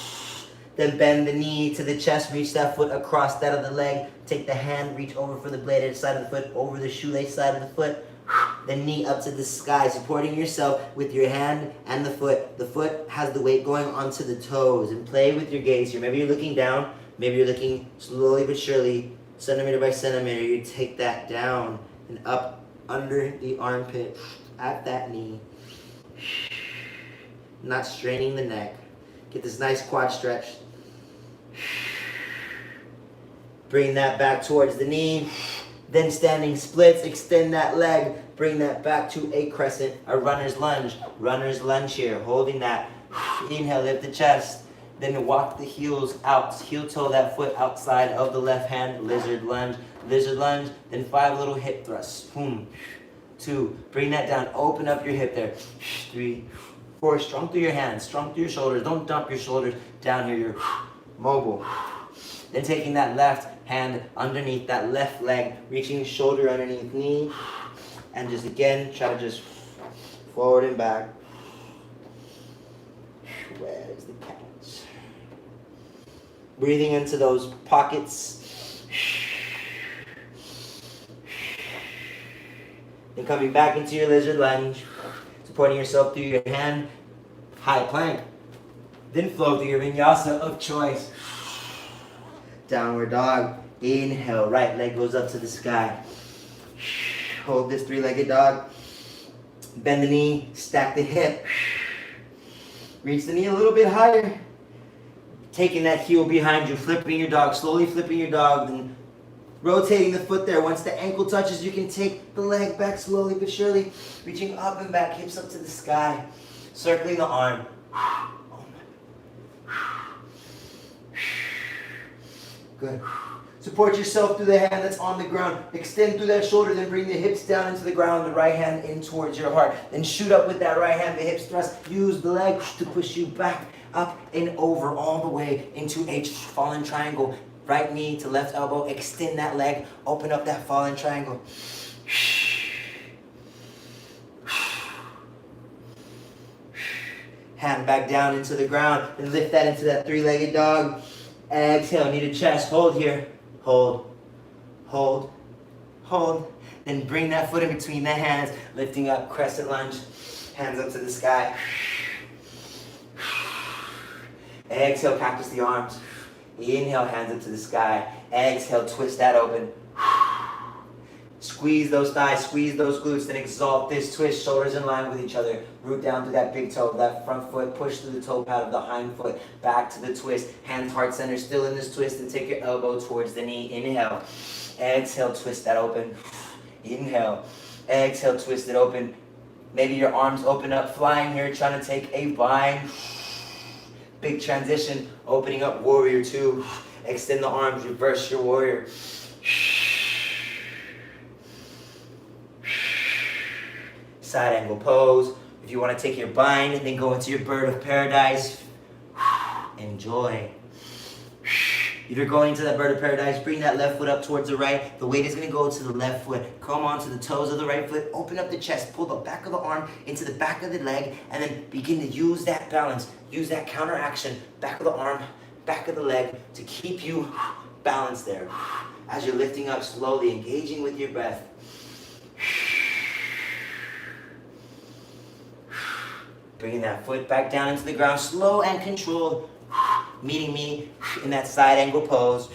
Then bend the knee to the chest, reach that foot across that of the leg. Take the hand, reach over for the bladed side of the foot, over the shoelace side of the foot. The knee up to the sky, supporting yourself with your hand and the foot. The foot has the weight going onto the toes. And play with your gaze here. Maybe you're looking down, maybe you're looking slowly but surely, centimeter by centimeter. You take that down and up under the armpit at that knee. Not straining the neck. Get this nice quad stretch. Bring that back towards the knee. Then standing splits, extend that leg. Bring that back to a crescent, a runner's lunge. Runner's lunge here, holding that. Inhale, lift the chest. Then walk the heels out. Heel toe that foot outside of the left hand. Lizard lunge, then 5 little hip thrusts. Boom. 2, bring that down. Open up your hip there. 3, 4, strong through your hands, strong through your shoulders. Don't dump your shoulders down here. You're mobile. Then taking that left hand underneath that left leg, reaching shoulder underneath knee. And just again, try to just forward and back. Where's the catch? Breathing into those pockets. Then coming back into your lizard lunge. Supporting yourself through your hand, high plank. Then flow through your vinyasa of choice. Downward dog. Inhale, right leg goes up to the sky. Hold this three-legged dog. Bend the knee, stack the hip. Reach the knee a little bit higher. Taking that heel behind you, flipping your dog, slowly flipping your dog, then rotating the foot there. Once the ankle touches, you can take the leg back slowly but surely. Reaching up and back, hips up to the sky. Circling the arm. Good. Support yourself through the hand that's on the ground. Extend through that shoulder, then bring the hips down into the ground, the right hand in towards your heart. Then shoot up with that right hand, the hips thrust. Use the leg to push you back, up and over, all the way into a fallen triangle. Right knee to left elbow, extend that leg, open up that fallen triangle. Hand back down into the ground, and lift that into that three-legged dog. Exhale, knee to chest, hold here. Hold, hold, hold. Then bring that foot in between the hands, lifting up, crescent lunge, hands up to the sky. Exhale, cactus the arms. Inhale, hands up to the sky. Exhale, twist that open. Squeeze those thighs, squeeze those glutes, then exalt this twist, shoulders in line with each other. Root down through that big toe, that front foot, push through the toe pad of the hind foot, back to the twist. Hands heart center, still in this twist, and take your elbow towards the knee. Inhale. Exhale, twist that open. Inhale. Exhale, twist it open. Maybe your arms open up, flying here, trying to take a bind. Big transition, opening up warrior two. Extend the arms, reverse your warrior. Side angle pose. If you want to take your bind and then go into your bird of paradise, enjoy. If you're going into that bird of paradise, bring that left foot up towards the right. The weight is going to go to the left foot. Come onto the toes of the right foot. Open up the chest. Pull the back of the arm into the back of the leg. And then begin to use that balance. Use that counter action. Back of the arm, back of the leg to keep you balanced there. As you're lifting up slowly, engaging with your breath. Bringing that foot back down into the ground, slow and controlled. Meeting me in that side angle pose.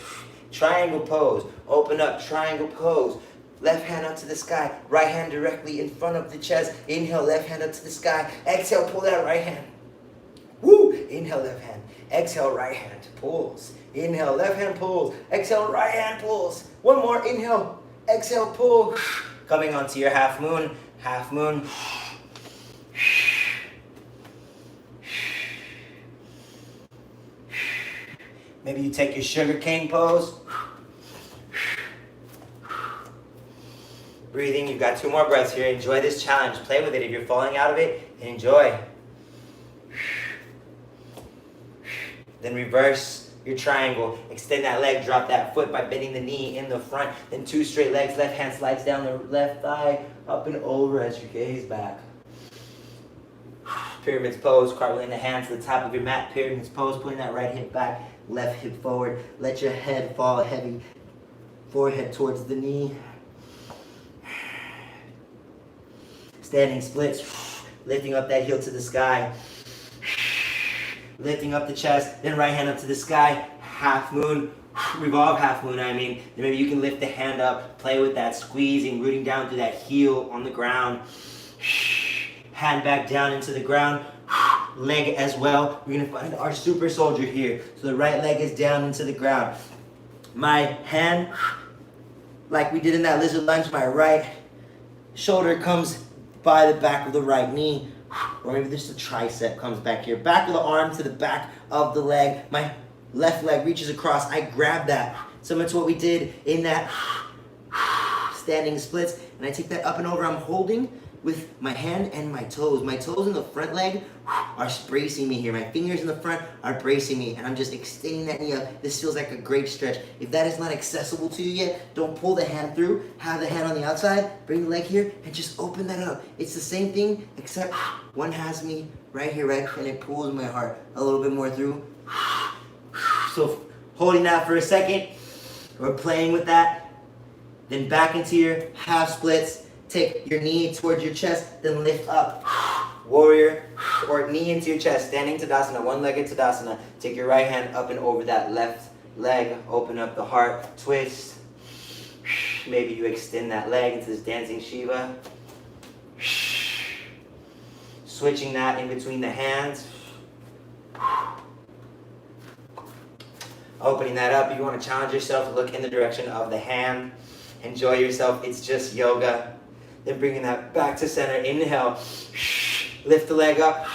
Triangle pose. Open up, triangle pose. Left hand up to the sky. Right hand directly in front of the chest. Inhale, left hand up to the sky. Exhale, pull that right hand. Woo! Inhale, left hand. Exhale, right hand pulls. Inhale, left hand pulls. Exhale, right hand pulls. One more, inhale. Exhale, pull. Coming onto your half moon. Half moon. Maybe you take your sugar cane pose. Breathing, you've got 2 more breaths here. Enjoy this challenge. Play with it. If you're falling out of it, enjoy. Then reverse your triangle. Extend that leg, drop that foot by bending the knee in the front. Then 2 straight legs. Left hand slides down the left thigh, up and over as you gaze back. Pyramids pose, cartwheeling the hands to the top of your mat. Pyramids pose, putting that right hip back. Left hip forward. Let your head fall heavy. Forehead towards the knee. Standing splits. Lifting up that heel to the sky. Lifting up the chest. Then right hand up to the sky. Half moon. Revolve half moon, I mean. Then maybe you can lift the hand up. Play with that squeezing. Rooting down through that heel on the ground. Hand back down into the ground. Leg as well. We're going to find our super soldier here. So the right leg is down into the ground. My hand, like we did in that lizard lunge, my right shoulder comes by the back of the right knee. Or maybe just the tricep comes back here. Back of the arm to the back of the leg. My left leg reaches across. I grab that. Similar to what we did in that standing splits. And I take that up and over. I'm holding with my hand and my toes. My toes in the front leg are bracing me here. My fingers in the front are bracing me, and I'm just extending that knee up. This feels like a great stretch. If that is not accessible to you yet, don't pull the hand through. Have the hand on the outside, bring the leg here, and just open that up. It's the same thing, except one has me right here, right, and it pulls my heart a little bit more through. So holding that for a second, or playing with that, then back into your half splits. Take your knee towards your chest, then lift up. Warrior, or knee into your chest, standing Tadasana, one-legged Tadasana. Take your right hand up and over that left leg. Open up the heart, twist. Maybe you extend that leg into this dancing Shiva. Switching that in between the hands. Opening that up. If you want to challenge yourself, look in the direction of the hand. Enjoy yourself. It's just yoga. Then bringing that back to center. Inhale. Lift the leg up.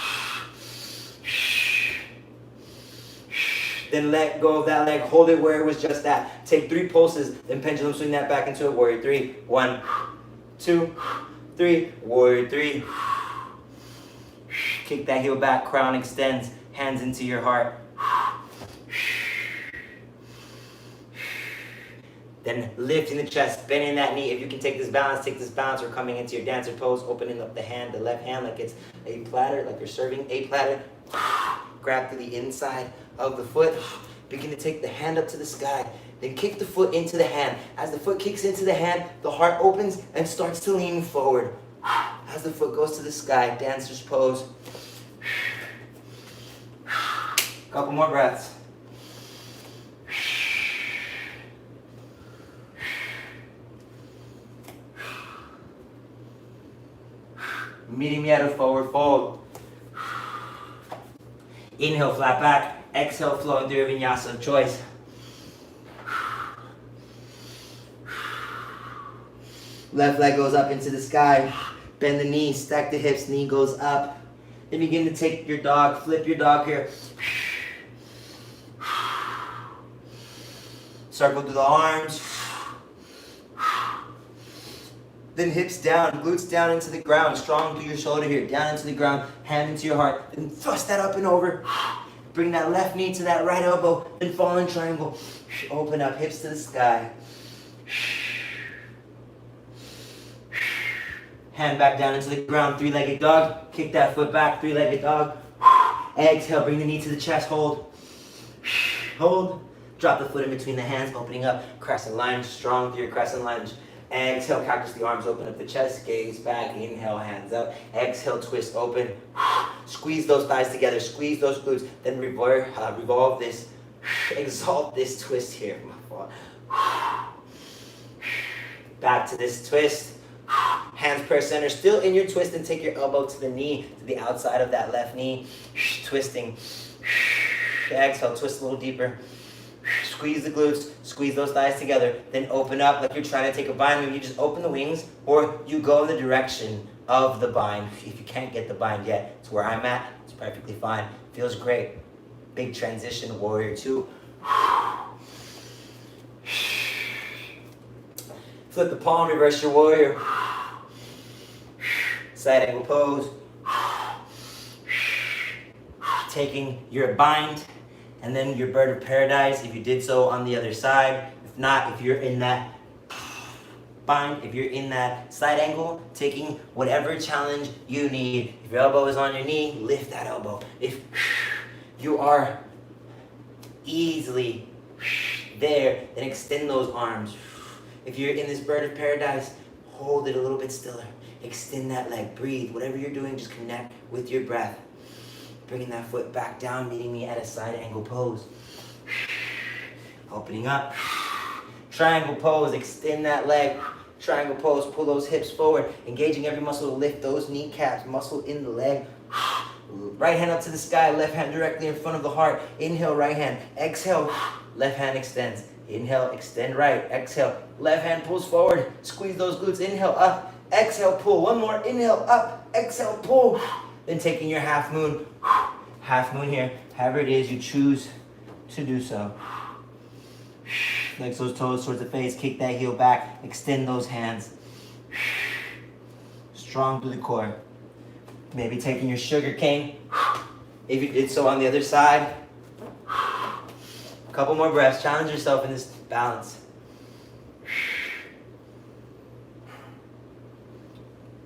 Then let go of that leg. Hold it where it was just at. Take 3 pulses. Then pendulum swing that back into a warrior 3. 1, 2, 3. Warrior 3. Kick that heel back. Crown extends. Hands into your heart. Then lifting the chest, bending that knee. If you can take this balance, take this balance. We're coming into your dancer pose, opening up the hand, the left hand like it's a platter, like you're serving a platter. Grab to the inside of the foot. Begin to take the hand up to the sky. Then kick the foot into the hand. As the foot kicks into the hand, the heart opens and starts to lean forward. As the foot goes to the sky, dancer's pose. Couple more breaths. Meeting me at a forward fold. Inhale, flat back. Exhale, flowing through your vinyasa of choice. Left leg goes up into the sky. Bend the knee, stack the hips, knee goes up. Then begin to take your dog, flip your dog here. Circle through the arms. Then hips down, glutes down into the ground, strong through your shoulder here, down into the ground, hand into your heart, then thrust that up and over. Bring that left knee to that right elbow, then fall in triangle. Open up, hips to the sky. Hand back down into the ground, 3-legged dog. Kick that foot back, 3-legged dog. Exhale, bring the knee to the chest, hold. Hold. Drop the foot in between the hands, opening up. Crescent lunge, strong through your crescent lunge. Exhale, cactus the arms, open up the chest, gaze back, inhale, hands up. Exhale, twist open. Squeeze those thighs together, squeeze those glutes. Then revolve this, exalt this twist here. Back to this twist. Hands prayer center, still in your twist, and take your elbow to the knee, to the outside of that left knee. Twisting. Exhale, twist a little deeper. Squeeze the glutes, squeeze those thighs together, then open up like you're trying to take a bind move. You just open the wings, or you go in the direction of the bind. If you can't get the bind yet, it's where I'm at. It's perfectly fine. Feels great. Big transition, warrior 2. Flip the palm, reverse your warrior. Side angle pose. Taking your bind, and then your bird of paradise, if you did so on the other side. If not, if you're in that bind, if you're in that side angle, taking whatever challenge you need. If your elbow is on your knee, lift that elbow. If you are easily there, then extend those arms. If you're in this bird of paradise, hold it a little bit stiller. Extend that leg, breathe. Whatever you're doing, just connect with your breath. Bringing that foot back down, meeting me at a side angle pose. Opening up. Triangle pose, extend that leg. Triangle pose, pull those hips forward. Engaging every muscle to lift those kneecaps, muscle in the leg. Right hand up to the sky, left hand directly in front of the heart. Inhale, right hand. Exhale, left hand extends. Inhale, extend right. Exhale, left hand pulls forward. Squeeze those glutes. Inhale, up. Exhale, pull. One more. Inhale, up. Exhale, pull. Then taking your half moon here, however it is you choose to do so. Flex those toes towards the face, kick that heel back, extend those hands. Strong through the core. Maybe taking your sugar cane, if you did so on the other side. A couple more breaths, challenge yourself in this balance.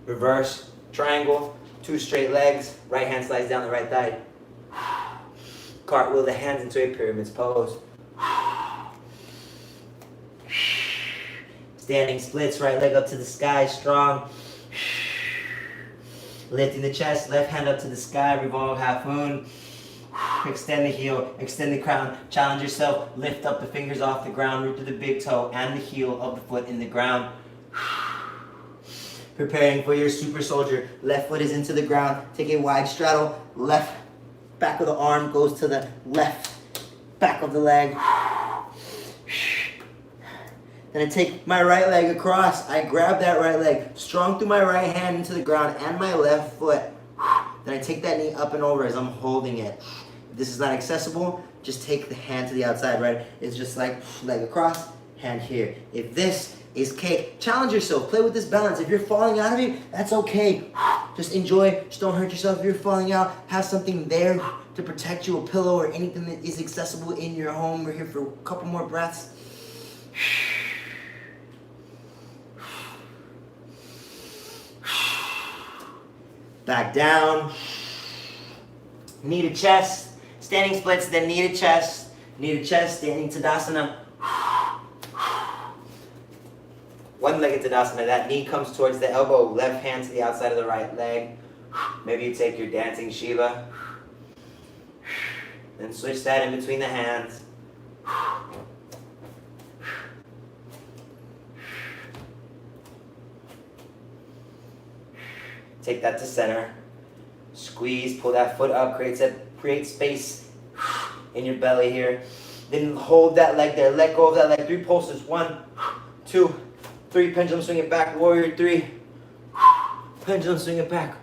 Reverse triangle. 2 straight legs, right hand slides down the right thigh. Cartwheel the hands into a pyramid pose. Standing splits, right leg up to the sky, strong. Lifting the chest, left hand up to the sky, revolve half moon. Extend the heel, extend the crown, challenge yourself, lift up the fingers off the ground, root to the big toe and the heel of the foot in the ground. Preparing for your super soldier, left foot is into the ground, take a wide straddle, left back of the arm goes to the left back of the leg. Then I take my right leg across, I grab that right leg, strong through my right hand into the ground and my left foot. Then I take that knee up and over as I'm holding it. If this is not accessible, just take the hand to the outside, right? It's just like leg across, hand here. If this is cake, challenge yourself, play with this balance. If you're falling out of it, that's okay. Just enjoy, just don't hurt yourself. If you're falling out, have something there to protect you, a pillow or anything that is accessible in your home. We're here for a couple more breaths. Back down. Knee to chest. Standing splits, then knee to chest. Knee to chest, standing Tadasana. One-legged Tadasana. That knee comes towards the elbow. Left hand to the outside of the right leg. Maybe you take your dancing Shiva. Then switch that in between the hands. Take that to center. Squeeze, pull that foot up, create space in your belly here. Then hold that leg there. Let go of that leg. 3 pulses. 1, 2, 3. Pendulum swing it back. Warrior 3. Pendulum swing it back.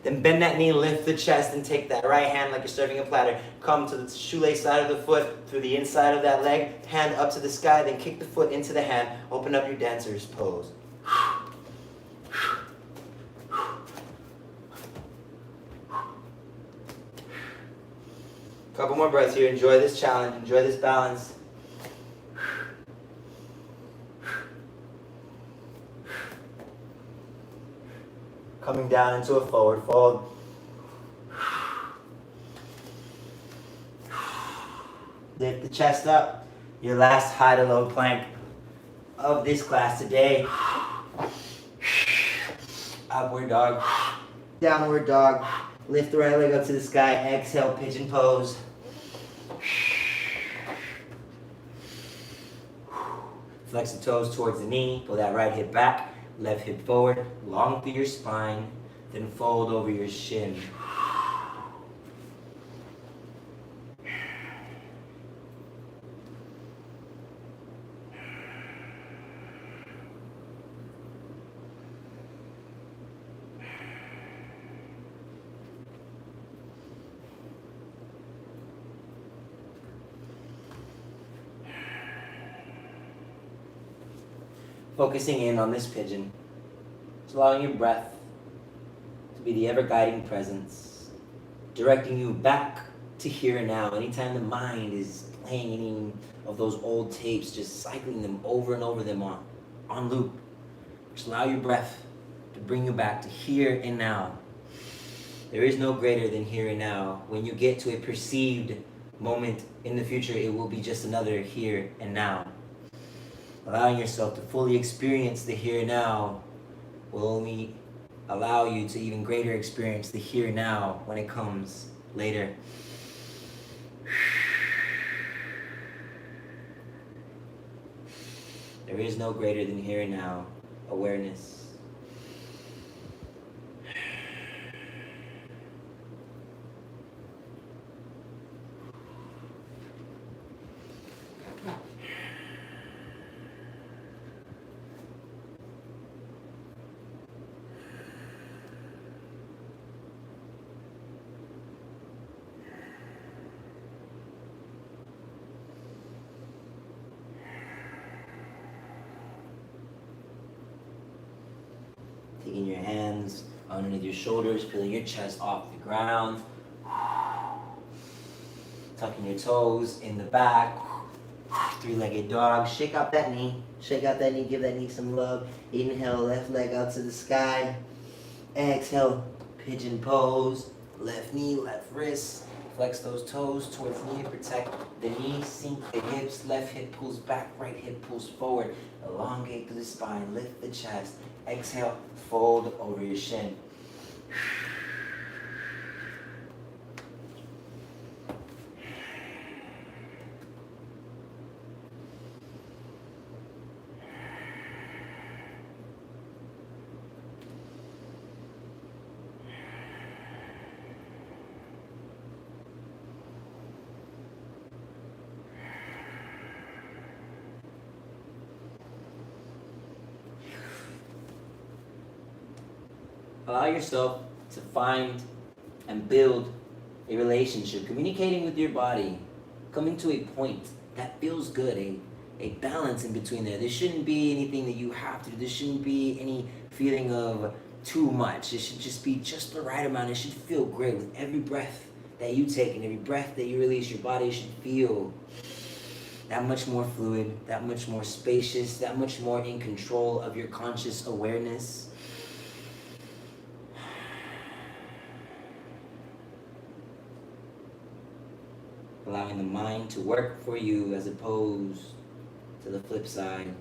Then bend that knee, lift the chest, and take that right hand like you're serving a platter. Come to the shoelace side of the foot, through the inside of that leg, hand up to the sky, then kick the foot into the hand. Open up your dancer's pose. Couple more breaths here. Enjoy this challenge. Enjoy this balance. Coming down into a forward fold. Lift the chest up. Your last high to low plank of this class today. Upward dog. Downward dog. Lift the right leg up to the sky. Exhale, pigeon pose. Flex the toes towards the knee. Pull that right hip back. Left hip forward, long through your spine, then fold over your shin. Focusing in on this pigeon, just allowing your breath to be the ever-guiding presence, directing you back to here and now. Anytime the mind is playing any of those old tapes, just cycling them over and over them on loop. Just allow your breath to bring you back to here and now. There is no greater than here and now. When you get to a perceived moment in the future, it will be just another here and now. Allowing yourself to fully experience the here and now will only allow you to even greater experience the here and now when it comes later. There is no greater than here and now awareness. Taking your hands underneath your shoulders, peeling your chest off the ground. Tucking your toes in the back. 3-legged dog. Shake out that knee. Shake out that knee. Give that knee some love. Inhale, left leg out to the sky. Exhale, pigeon pose. Left knee, left wrist. Flex those toes towards the knee. Protect the knee. Sink the hips. Left hip pulls back. Right hip pulls forward. Elongate through the spine, lift the chest. Exhale, fold over your shin. Allow yourself to find and build a relationship, communicating with your body, coming to a point that feels good, a balance in between there. There shouldn't be anything that you have to do. There shouldn't be any feeling of too much. It should just be just the right amount. It should feel great with every breath that you take and every breath that you release. Your body should feel that much more fluid, that much more spacious, that much more in control of your conscious awareness. Allowing the mind to work for you as opposed to the flip side.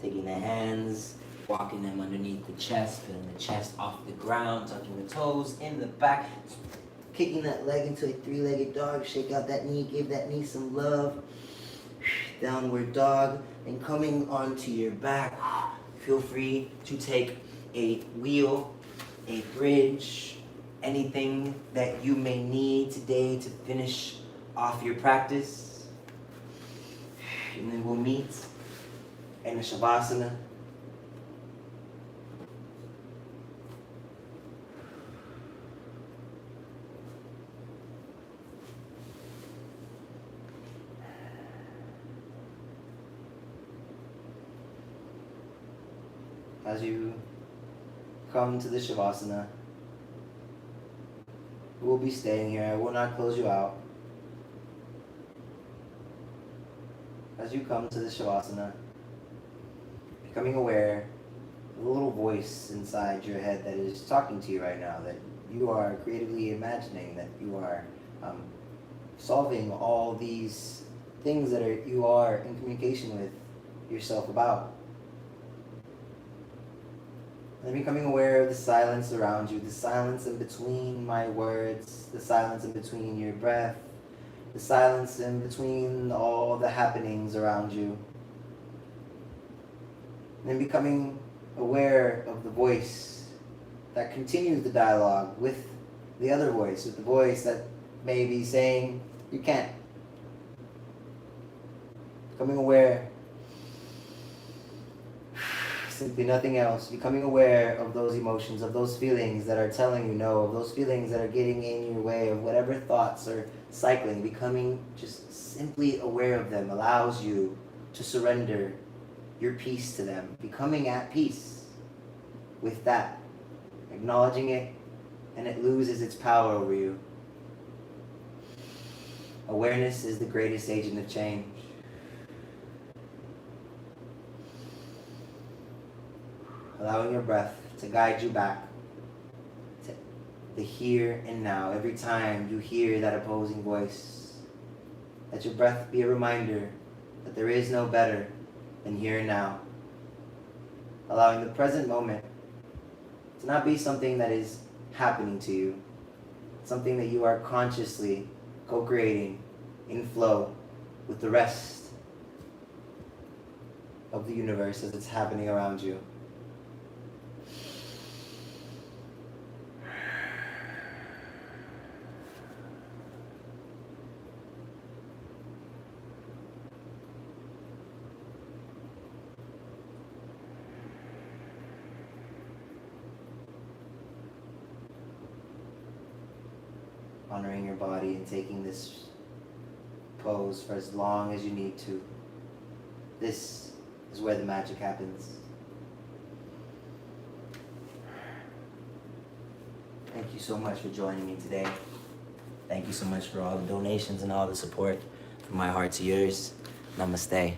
Taking the hands, walking them underneath the chest, feeling the chest off the ground, tucking the toes in the back, kicking that leg into a three-legged dog, shake out that knee, give that knee some love, downward dog, and coming onto your back, feel free to take a wheel, a bridge, anything that you may need today to finish off your practice, and then we'll meet in a Shavasana. As you come to the Shavasana, we'll be staying here. I will not close you out. As you come to the Shavasana, becoming aware of the little voice inside your head that is talking to you right now, that you are creatively imagining, that you are solving all these things that you are in communication with yourself about. And becoming aware of the silence around you, the silence in between my words, the silence in between your breath, the silence in between all the happenings around you. And then becoming aware of the voice that continues the dialogue with the other voice, with the voice that may be saying, you can't. Becoming aware, simply nothing else. Becoming aware of those emotions, of those feelings that are telling you no, of those feelings that are getting in your way, of whatever thoughts are cycling. Becoming just simply aware of them allows you to surrender your peace to them. Becoming at peace with that. Acknowledging it, and it loses its power over you. Awareness is the greatest agent of change. Allowing your breath to guide you back to the here and now. Every time you hear that opposing voice, let your breath be a reminder that there is no better than here and now. Allowing the present moment to not be something that is happening to you, something that you are consciously co-creating in flow with the rest of the universe as it's happening around you. Honoring your body and taking this pose for as long as you need to. This is where the magic happens. Thank you so much for joining me today. Thank you so much for all the donations and all the support. From my heart to yours. Namaste.